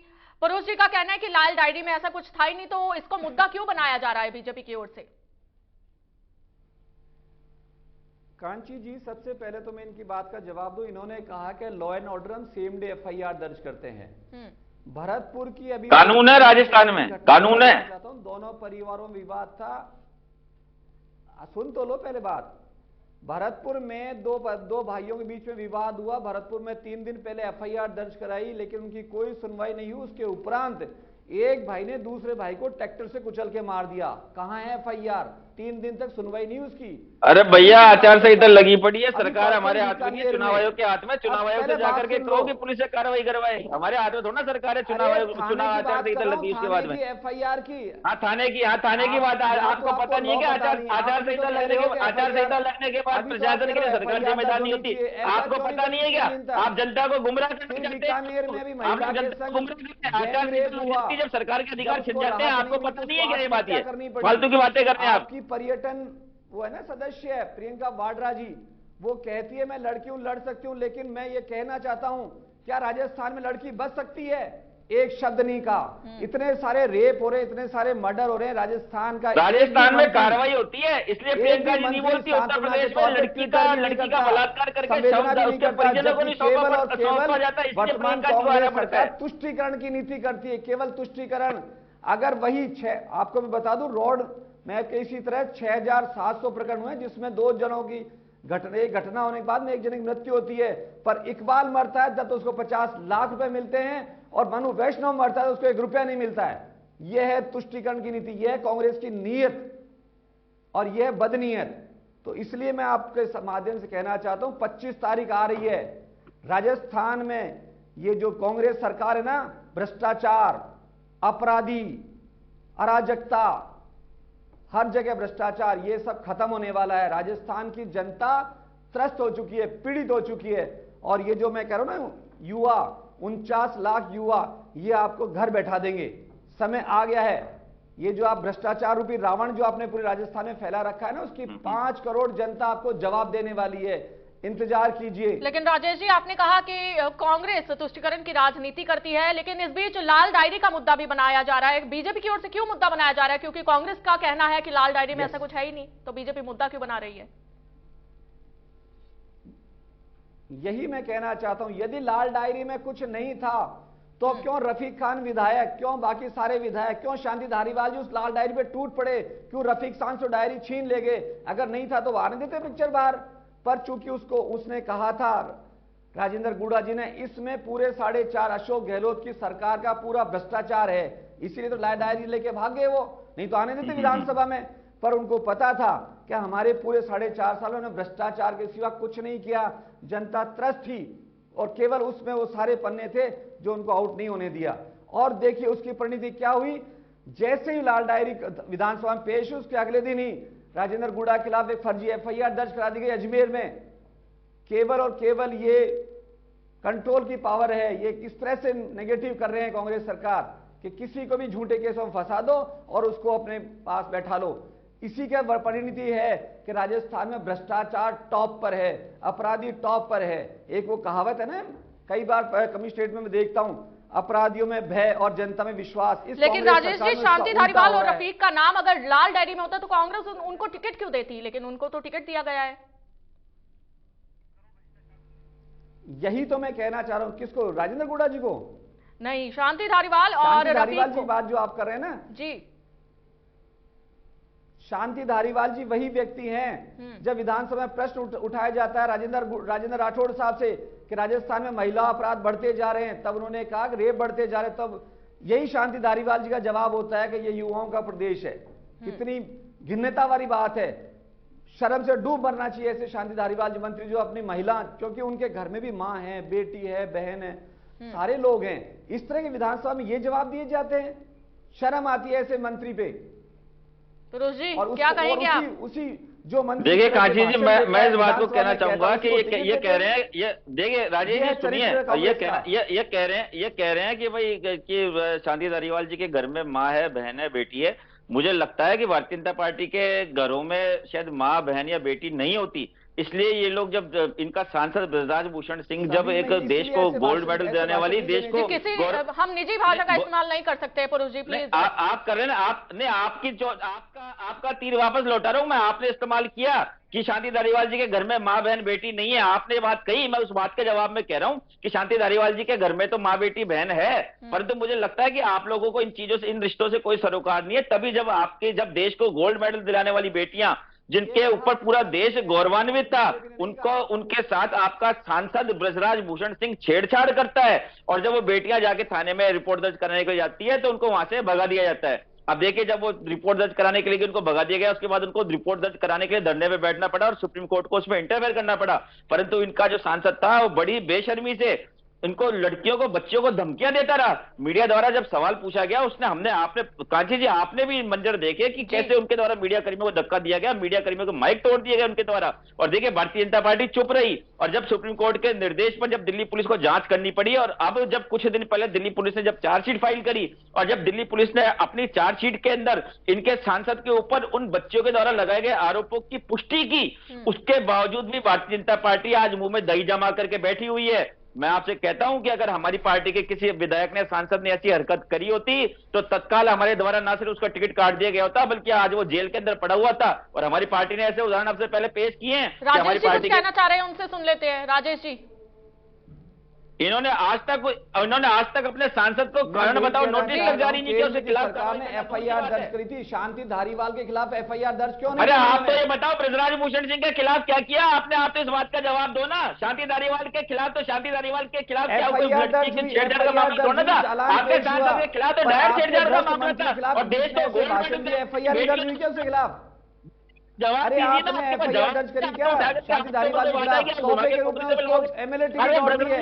परोस जी का कहना है कि लाल डायरी में ऐसा कुछ था ही नहीं, तो इसको मुद्दा क्यों बनाया जा रहा है बीजेपी की ओर से? कांची जी, सबसे पहले तो मैं इनकी बात का जवाब दूं। इन्होंने कहा कि लॉ एंड ऑर्डर हम सेम डे एफआईआर दर्ज करते हैं। भरतपुर की अभी कानून है, राजस्थान में कानून है। दोनों परिवारों में विवाद था, सुन तो लो पहले बात। भरतपुर में दो भाइयों के बीच में विवाद हुआ। भरतपुर में 3 दिन पहले एफआईआर दर्ज कराई, लेकिन उनकी कोई सुनवाई नहीं हुई। उसके उपरांत एक भाई ने दूसरे भाई को ट्रैक्टर से कुचल के मार दिया। कहां है एफआईआर? 3 दिन तक सुनवाई नहीं उसकी। अरे भैया, आचार संहिता लगी पड़ी है, सरकार हमारे हाथ में नहीं है, चुनाव आयोग के हाथ में। चुनाव आयोग से जाकर के कहो कि पुलिस से कार्रवाई करवाए, हमारे हाथ में थोड़ा सरकार है। चुनाव आचार संहिता लगी उसके बाद में एफआईआर की, थाने की बात। आपको पता नहीं है कि आचार संहिता लगने के बाद प्रशासन के लिए सरकार जिम्मेदार नहीं होती? आपको पता नहीं है क्या? आप जनता को गुमराह करना चाहते हैं, आप जनता को गुमराह करते हैं। आचार संहिता जब सरकार के अधिकार छिन जाते हैं, आपको पता नहीं है क्या? ये बात है, फालतू की बातें करते हैं आप। पर्यटन वो है ना सदस्य है प्रियंका वाड्रा जी, वो कहती है मैं लड़की हूं, लड़ सकती हूं, लेकिन मैं ये कहना चाहता हूं, क्या राजस्थान में लड़की बच सकती है? एक शब्द नहीं कहा। इतने सारे रेप हो रहे हैं, इतने सारे मर्डर हो रहे हैं राजस्थान में कार्रवाई होती है, इसलिए प्रियंका जी नहीं बोलती। उत्तर प्रदेश में लड़की का बलात्कार करके उसके परिजनों को नहीं सौंपा जाता, इसलिए प्रियंका जी को आना पड़ता है। तुष्टीकरण की नीति करती है, केवल तुष्टीकरण। अगर वही आपको मैं बता दूं, रोड में इसी तरह 6700 प्रकरण हुए, जिसमें 2 जनों की घटना होने के बाद में 1 जन की मृत्यु होती है। पर इकबाल मरता है जब तो उसको 50 लाख रुपए मिलते हैं, और मनु वैष्णव मरता है तो उसको 1 रुपया नहीं मिलता है। यह है तुष्टीकरण की नीति, यह है कांग्रेस की नीयत, और यह है बदनीयत। तो इसलिए मैं आपके माध्यम से कहना चाहता हूं, 25 तारीख आ रही है राजस्थान में। ये जो कांग्रेस सरकार है ना, भ्रष्टाचार, अपराधी, अराजकता, हर जगह भ्रष्टाचार, ये सब खत्म होने वाला है। राजस्थान की जनता त्रस्त हो चुकी है, पीड़ित हो चुकी है। और ये जो मैं कह रहा हूं ना, युवा 49 लाख युवा, ये आपको घर बैठा देंगे। समय आ गया है। ये जो आप भ्रष्टाचार रूपी रावण जो आपने पूरे राजस्थान में फैला रखा है ना, उसकी 5 करोड़ जनता आपको जवाब देने वाली है। इंतजार कीजिए। लेकिन राजेश जी, आपने कहा कि कांग्रेस तुष्टीकरण की राजनीति करती है, लेकिन इस बीच लाल डायरी का मुद्दा भी बनाया जा रहा है। बीजेपी की ओर से क्यों मुद्दा बनाया जा रहा है? क्योंकि कांग्रेस का कहना है कि लाल डायरी में ऐसा कुछ है ही नहीं, तो बीजेपी मुद्दा क्यों बना रही है? यही मैं कहना चाहता हूं, यदि लाल डायरी में कुछ नहीं था तो क्यों रफीक खान विधायक, क्यों बाकी सारे विधायक, क्यों शांति धारीवाल जी उस लाल डायरी पे टूट पड़े, क्यों रफीक खान से डायरी छीन ले गए? अगर नहीं था तो आने देते पिक्चर बाहर। पर चूंकि उसने कहा था राजेंद्र गुड़ा जी ने, इसमें पूरे 4.5 अशोक गहलोत की सरकार का पूरा भ्रष्टाचार है, इसीलिए तो लाल डायरी लेके भाग गए वो, नहीं तो आने देते विधानसभा में। पर उनको पता था कि हमारे पूरे 4.5 सालों में भ्रष्टाचार के सिवा कुछ नहीं किया, जनता त्रस्त थी और केवल उसमें वो सारे पन्ने थे जो उनको आउट नहीं होने दिया। और देखिए उसकी परिणति क्या हुई, जैसे ही लाल डायरी विधानसभा में पेश हुई उसके अगले दिन ही राजेंद्र गुड़ा के खिलाफ एक फर्जी FIR दर्ज करा दी गई अजमेर में। केवल और केवल ये कंट्रोल की पावर है, ये किस तरह से नेगेटिव कर रहे हैं कांग्रेस सरकार कि किसी को भी झूठे केसों में फंसा दो और उसको अपने पास बैठा लो। इसी के परिणति है कि राजस्थान में भ्रष्टाचार टॉप पर है, अपराधी टॉप पर है। एक वो कहावत है ना, कई बार कमिश्नरेट में मैं देखता हूं, अपराधियों में भय और जनता में विश्वास। लेकिन राजेश जी, शांति धारीवाल और रफीक का नाम अगर लाल डायरी में होता तो कांग्रेस उनको टिकट क्यों देती? लेकिन उनको तो टिकट दिया गया है। यही तो मैं कहना चाह रहा हूं। किसको? राजेंद्र गुड़ा जी को नहीं, शांति धारीवाल और रफीक की बात जो आप कर रहे हैं ना जी, शांति धारीवाल जी वही व्यक्ति हैं जब विधानसभा में प्रश्न उठाया जाता है राजेंद्र राठौड़ साहब से कि राजस्थान में महिला अपराध बढ़ते जा रहे हैं, तब उन्होंने कहा कि रेप बढ़ते जा रहे हैं, तब यही शांति धारीवाल जी का जवाब होता है कि ये युवाओं का प्रदेश है। कितनी घिन्नता वाली बात है, शर्म से डूब मरना चाहिए ऐसे शांति धारीवाल जी मंत्री जो अपनी महिला, क्योंकि उनके घर में भी मां है, बेटी है, बहन है, सारे लोग हैं, इस तरह के विधानसभा में ये जवाब दिए जाते हैं। शर्म आती है ऐसे मंत्री पे। फिरोज जी क्या कहेंगे आप? उसी जो मंत्री, देखिए कांची जी, मैं इस बात को कहना चाहूंगा कि ये कह रहे हैं, ये देखिए राजेश जी सुनिए, ये कह रहे हैं कि भाई कि शांति धारीवाल जी के घर में माँ है, बहन है, बेटी है। मुझे लगता है कि भारतीय जनता पार्टी के घरों में शायद माँ, बहन या बेटी नहीं होती, इसलिए ये लोग जब इनका सांसद ब्रजराज भूषण सिंह जब एक देश को गोल्ड मेडल दिलाने वाली, देश को हम निजी भाषा का इस्तेमाल नहीं कर सकते पुरुष जी, प्लीज। आप कर रहे हैं ना, आपने आपकी जो आपका तीर वापस लौटा रहा हूं मैं। आपने इस्तेमाल किया कि शांति धारीवाल जी के घर में माँ, बहन, बेटी नहीं है, आपने बात कही, मैं उस बात के जवाब में कह रहा हूं कि शांति धारीवाल जी के घर में तो माँ, बेटी, बहन है, परंतु मुझे लगता है कि आप लोगों को इन चीजों से, इन रिश्तों से कोई सरोकार नहीं है। तभी जब देश को गोल्ड मेडल दिलाने वाली बेटियां, जिनके ऊपर पूरा देश गौरवान्वित था, उनके साथ आपका सांसद ब्रजराज भूषण सिंह छेड़छाड़ करता है, और जब वो बेटियां जाके थाने में रिपोर्ट दर्ज कराने के लिए जाती है तो उनको वहां से भगा दिया जाता है। अब देखिए, जब वो रिपोर्ट दर्ज कराने के लिए उनको भगा दिया गया, उसके बाद उनको रिपोर्ट दर्ज कराने के लिए धरने में बैठना पड़ा और सुप्रीम कोर्ट को उसमें इंटरफेयर करना पड़ा। परंतु इनका जो सांसद था वो बड़ी बेशर्मी से इनको, लड़कियों को, बच्चियों को धमकियां देता रहा। मीडिया द्वारा जब सवाल पूछा गया, आपने कांची जी, आपने भी मंजर देखे कि कैसे उनके द्वारा मीडिया कर्मियों को धक्का दिया गया, मीडिया कर्मियों को माइक तोड़ दिया गया उनके द्वारा। और देखिए, भारतीय जनता पार्टी चुप रही, और जब सुप्रीम कोर्ट के निर्देश पर जब दिल्ली पुलिस को जांच करनी पड़ी, और अब जब कुछ दिन पहले दिल्ली पुलिस ने जब चार्जशीट फाइल करी, और जब दिल्ली पुलिस ने अपनी चार्जशीट के अंदर इनके सांसद के ऊपर उन बच्चियों के द्वारा लगाए गए आरोपों की पुष्टि की, उसके बावजूद भी भारतीय जनता पार्टी आज मुंह में दही जमा करके बैठी हुई है। मैं आपसे कहता हूं कि अगर हमारी पार्टी के किसी विधायक ने, सांसद ने ऐसी हरकत करी होती तो तत्काल हमारे द्वारा ना सिर्फ उसका टिकट काट दिया गया होता, बल्कि आज वो जेल के अंदर पड़ा हुआ था। और हमारी पार्टी ने ऐसे उदाहरण आपसे पहले पेश किए हैं। राजेश जी कुछ कहना चाह रहे हैं, उनसे सुन लेते हैं। राजेश जी, इन्होंने आज तक अपने सांसद को कारण बताओ नोटिस तक जारी नहीं किया, उसके खिलाफ सरकार ने FIR दर्ज करी थी। शांति धारीवाल के खिलाफ FIR दर्ज क्यों नहीं? अरे आप तो ये बताओ, ब्रजराज भूषण सिंह के खिलाफ क्या किया आपने? आप तो इस बात का जवाब दो ना। शांति धारीवाल के खिलाफ तो शांति धारीवाल के खिलाफ क्या कोई छेड़छाड़ का मामला थोड़ा था? आपके सांसद के खिलाफ तो डायरेक्ट छेड़छाड़ का मामला था, और देश को गोल्ड मेडल FIR दर्ज हुई क्या उसके खिलाफ? जवाब दीजिए ना, FIR दर्ज करी क्या शांति धारीवाल के खिलाफ? तोहफे के रूप में उसको MLA टिकट और दी है।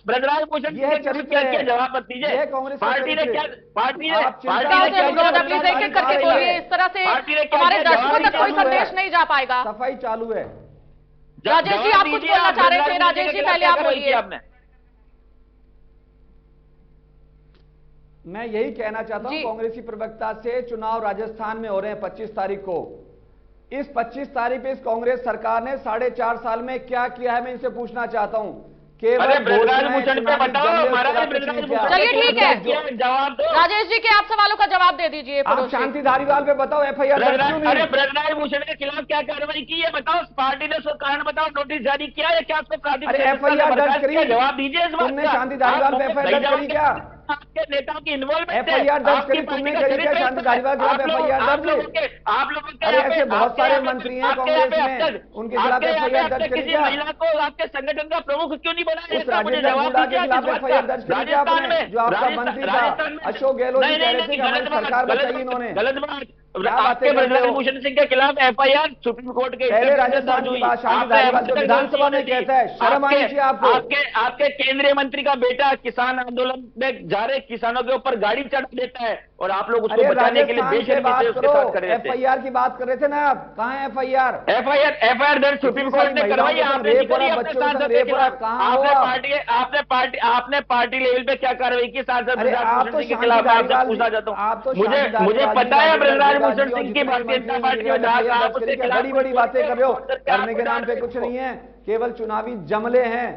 ब्रजराज भूषण यह चरित्र है, जवाब मत दीजिए। यह कांग्रेस पार्टी ने क्या, पार्टी ने प्लीज एक-एक करके बोलिए, इस तरह से हमारे दर्शकों तक कोई संदेश नहीं जा पाएगा। सफाई चालू है। राजेश जी, आप कुछ बोलना चाह रहे थे? राजेश जी, पहले आप बोलिए। आपने, मैं यही कहना चाहता हूं कांग्रेसी प्रवक्ता से, चुनाव राजस्थान में हो रहे हैं 25 तारीख को। इस 25 तारीख पे इस कांग्रेस सरकार ने 4.5 साल में क्या किया है, मैं इनसे पूछना चाहता हूं। अरे ब्रजराज भूषण पे बताओ, महाराज ब्रजराज भूषण चलिए ठीक है, जवाब दो। राजेश जी के आप सवालों का जवाब दे दीजिए। आप शांति धारीवाल पे बताओ एफआईआर दर्ज क्यों नहीं? अरे ब्रजराज भूषण के खिलाफ क्या कार्रवाई की है बताओ, पार्टी ने उसको कारण बताओ, नोटिस जारी किया है क्या उसको प्राधिकरण? अरे एफआईआर दर्ज करिए, जवाब दीजिए इस बात तुमने का। शांति धारीवाल पे एफआईआर दर्ज करी क्या? आपके नेताओं की इन्वॉल्वमेंट एफआईआर दर्ज करी तुमने करी क्या? शांति धारीवाल के खिलाफ एफआईआर दर्ज है? आप लोगों के अरे ऐसे बहुत सारे मंत्री हैं कांग्रेस में, उनके खिलाफ एफआईआर दर्ज करी किसी क्या? महिला को आपके संगठन का प्रमुख क्यों नहीं बनाया? उस राजेंद्र हुड्डा के खिलाफ एफआईआर दर्ज करी क्या आपने? जो आपका मंत्री था अशोक गहलोत जी कह रहे थे कि हमारी सरकार बचाई इन्होंने। गलत बात। क्या आपके बातें करते ब्रजराज हो? भूषण सिंह के खिलाफ एफआईआर सुप्रीम कोर्ट के पहले राजस्थान की बात शांति धारीवाल जो विधानसभा में कहता है, शर्म आनी चाहिए आपको। आपके केंद्रीय मंत्री का बेटा किसान आंदोलन में जा रहे किसानों के ऊपर गाड़ी चढ़ा देता है और आप लोग उसको बचाने के लिए बेशर्मी से उसके साथ कर रहे थे। एफआईआर की बात कर रहे थे ना आप, कहाँ है एफआईआर? एफआईआर दर्ज सुप्रीम कोर्ट ने करवाई, आपने नहीं करी अपने सांसद के खिलाफ। आपने पार्टी लेवल पे क्या कार्रवाई की सांसद ब्रजराज भूषण सिंह के खिलाफ? आपसे पूछना चाहता हूँ, मुझे पता है ब्रजराज भूषण सिंह की भारतीय जनता पार्टी में आप उसके खिलाफ बड़ी बड़ी बातें कर रहे हो, करने के नाम पे कुछ नहीं है, केवल चुनावी जमले हैं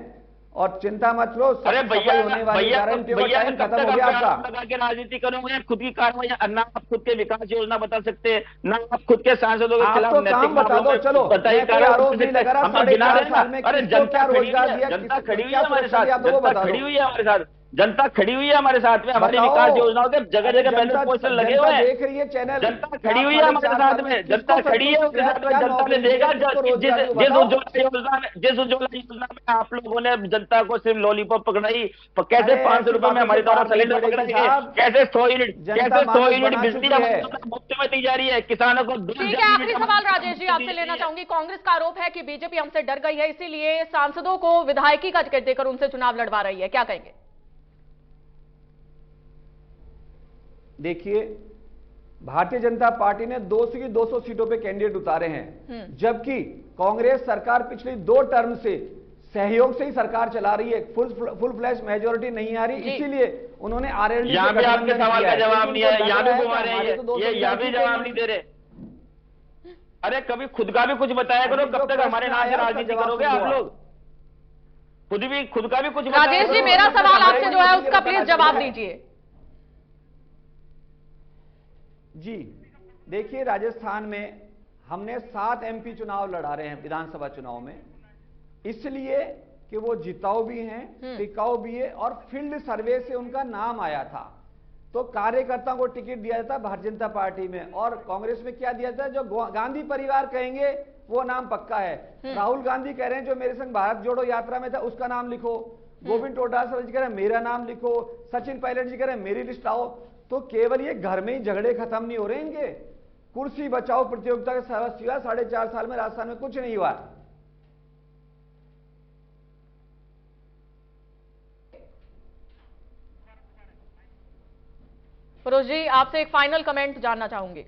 और चिंता मत लो। अरे भैया होने वाली गारंटी का टाइम खत्म हो गया आपका। लगा के राजनीति करोगे, खुद की कार्रवाई ना आप खुद के विकास योजना बता सकते हैं, ना आप खुद के सांसदों के खिलाफ काम बता दो। चलो आरोप नहीं लगा रहा, 4.5 साल में अरे जनता रोजगार दिया, जनता खड़ी हुई है हमारे साथ, जनता खड़ी हुई है हमारे साथ, जनता खड़ी हुई है हमारे साथ में, हमारी विकास योजनाओं के जगह जगह बैनर पोस्टर लगे हुए हैं, देख रही है चैनल, जनता खड़ी हुई है हमारे साथ में, जनता खड़ी है उसके साथ में, जनता ने देखा जिस उज्ज्वला योजना में आप लोगों ने जनता को सिर्फ लॉलीपॉप पकड़ाई, कैसे 500 रुपए में हमारे द्वारा सिलेंडर पकड़ाएंगे, कैसे 100 यूनिट बिजली मुफ्त में दी जा रही है किसानों को। ठीक है, आखिरी सवाल राजेश जी आपसे लेना चाहूंगी। कांग्रेस का आरोप है कि बीजेपी हमसे डर गई है, इसीलिए सांसदों को विधायकी का टिकट देकर उनसे चुनाव लड़वा रही है, क्या कहेंगे? देखिए, भारतीय जनता पार्टी ने 200 की 200 सीटों पे कैंडिडेट उतारे हैं, जबकि कांग्रेस सरकार पिछली 2 टर्म से सहयोग से ही सरकार चला रही है, फुल फ्लैश मेजोरिटी नहीं आ रही, इसीलिए उन्होंने आरएलडी यहाँ पे आपके सवाल का जवाब नहीं है, यहाँ भी घुमा रहे हैं, ये यहाँ भी जवाब नहीं दे रहे। अरे कभी खुद का भी कुछ बताया करो, कब तक हमारे नाम से राजनीति करोगे आप लोग? खुद का भी कुछ। राजेश जी, मेरा सवाल आपसे जो है उसका प्लीज जवाब दीजिए। जी देखिए, राजस्थान में हमने 7 एमपी चुनाव लड़ा रहे हैं विधानसभा चुनाव में, इसलिए कि वो जिताऊ भी हैं, टिकाऊ भी है और फील्ड सर्वे से उनका नाम आया था, तो कार्यकर्ताओं को टिकट दिया जाता भारतीय जनता पार्टी में, और कांग्रेस में क्या दिया जाता है, जो गांधी परिवार कहेंगे वो नाम पक्का है। राहुल गांधी कह रहे हैं जो मेरे संग भारत जोड़ो यात्रा में था उसका नाम लिखो, गोविंद डोटासरा जी कह रहे हैं मेरा नाम लिखो, सचिन पायलट जी कह रहे हैं मेरी लिस्ट आओ। तो केवल ये घर में ही झगड़े खत्म नहीं हो रहे इनके, कुर्सी बचाओ प्रतियोगिता के सिवा 4.5 साल में राजस्थान में कुछ नहीं हुआ। फिरोज जी, आपसे एक फाइनल कमेंट जानना चाहूंगी।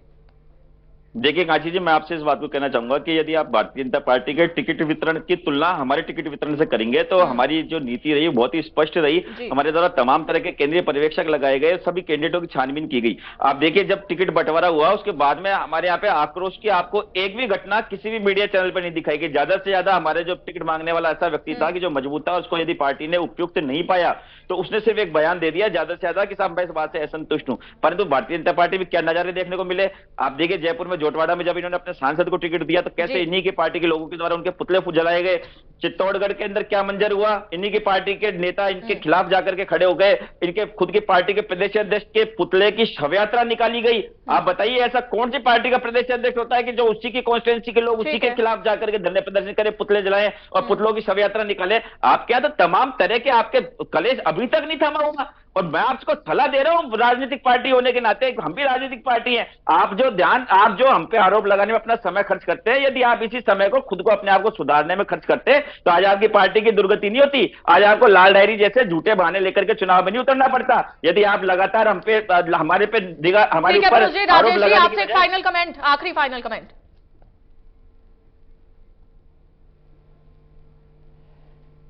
देखिए कांची जी, मैं आपसे इस बात को कहना चाहूंगा कि यदि आप भारतीय जनता पार्टी के टिकट वितरण की तुलना हमारे टिकट वितरण से करेंगे तो हमारी जो नीति रही बहुत ही स्पष्ट रही। हमारे द्वारा तमाम तरह के केंद्रीय पर्यवेक्षक लगाए गए, सभी कैंडिडेटों की छानबीन की गई। आप देखिए, जब टिकट बंटवारा हुआ उसके बाद में हमारे यहाँ पे आक्रोश की आपको एक भी घटना किसी भी मीडिया चैनल पर नहीं दिखाई गई। ज्यादा से ज्यादा हमारे जो टिकट मांगने वाला ऐसा व्यक्ति था कि जो मजबूत था, उसको यदि पार्टी ने उपयुक्त नहीं पाया तो उसने सिर्फ एक बयान दे दिया ज्यादा से ज्यादा कि साहब मैं इस बात से असंतुष्ट हूं। परंतु भारतीय जनता पार्टी में क्या नजारे देखने को मिले, आप देखिए जयपुर में जोटवाड़ा में जब इन्होंने अपने सांसद को टिकट दिया तो कैसे इन्हीं की पार्टी के लोगों के द्वारा उनके पुतले जलाए गए। चित्तौड़गढ़ के अंदर क्या मंजर हुआ, इन्हीं की पार्टी के नेता इनके खिलाफ जाकर के खड़े हो गए, इनके खुद की पार्टी के प्रदेश अध्यक्ष के पुतले की शव यात्रा निकाली गई। आप बताइए ऐसा कौन सी पार्टी का प्रदेश अध्यक्ष होता है कि जो उसी की कॉन्स्टिट्यूंसी के लोग उसी के खिलाफ जाकर के धरने प्रदर्शन करें, पुतले जलाएं और पुतलों की शव यात्रा निकाले। आप क्या तो तमाम तरह के आपके कलेश अभी तक नहीं थमा हुआ। और मैं आपको सलाह दे रहा हूं, राजनीतिक पार्टी होने के नाते हम भी राजनीतिक पार्टी हैं, आप जो हम पे आरोप लगाने में अपना समय खर्च करते हैं, यदि आप इसी समय को खुद को अपने आप को सुधारने में खर्च करते तो आज आपकी पार्टी की दुर्गति नहीं होती, आज आपको लाल डायरी जैसे झूठे बहाने लेकर के चुनाव में नहीं उतरना पड़ता। यदि आप लगातार हमारे ऊपर आरोप लगाने। आपसे एक फाइनल कमेंट, आखिरी फाइनल कमेंट।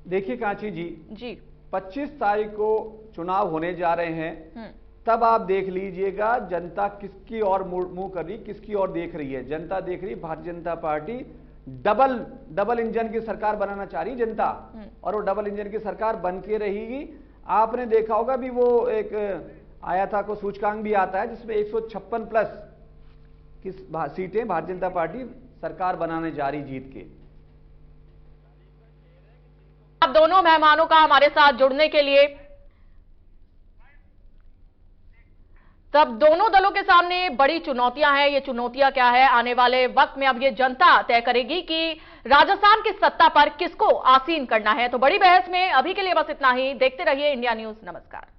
देखिए कांची जी 25 तारीख को चुनाव होने जा रहे हैं, तब आप देख लीजिएगा जनता किसकी ओर मुंह कर रही, किसकी ओर देख रही है। जनता देख रही भारतीय जनता पार्टी डबल इंजन की सरकार बनाना चाह रही जनता, और वो डबल इंजन की सरकार बन के रहेगी। आपने देखा होगा भी वो एक आया था को सूचकांक भी आता है जिसमें 156 प्लस की सीटें भारतीय जनता पार्टी सरकार बनाने जा रही जीत के। आप दोनों मेहमानों का हमारे साथ जुड़ने के लिए। तब दोनों दलों के सामने बड़ी चुनौतियां हैं। ये चुनौतियां क्या है आने वाले वक्त में अब ये जनता तय करेगी कि राजस्थान की सत्ता पर किसको आसीन करना है। तो बड़ी बहस में अभी के लिए बस इतना ही। देखते रहिए इंडिया न्यूज। नमस्कार।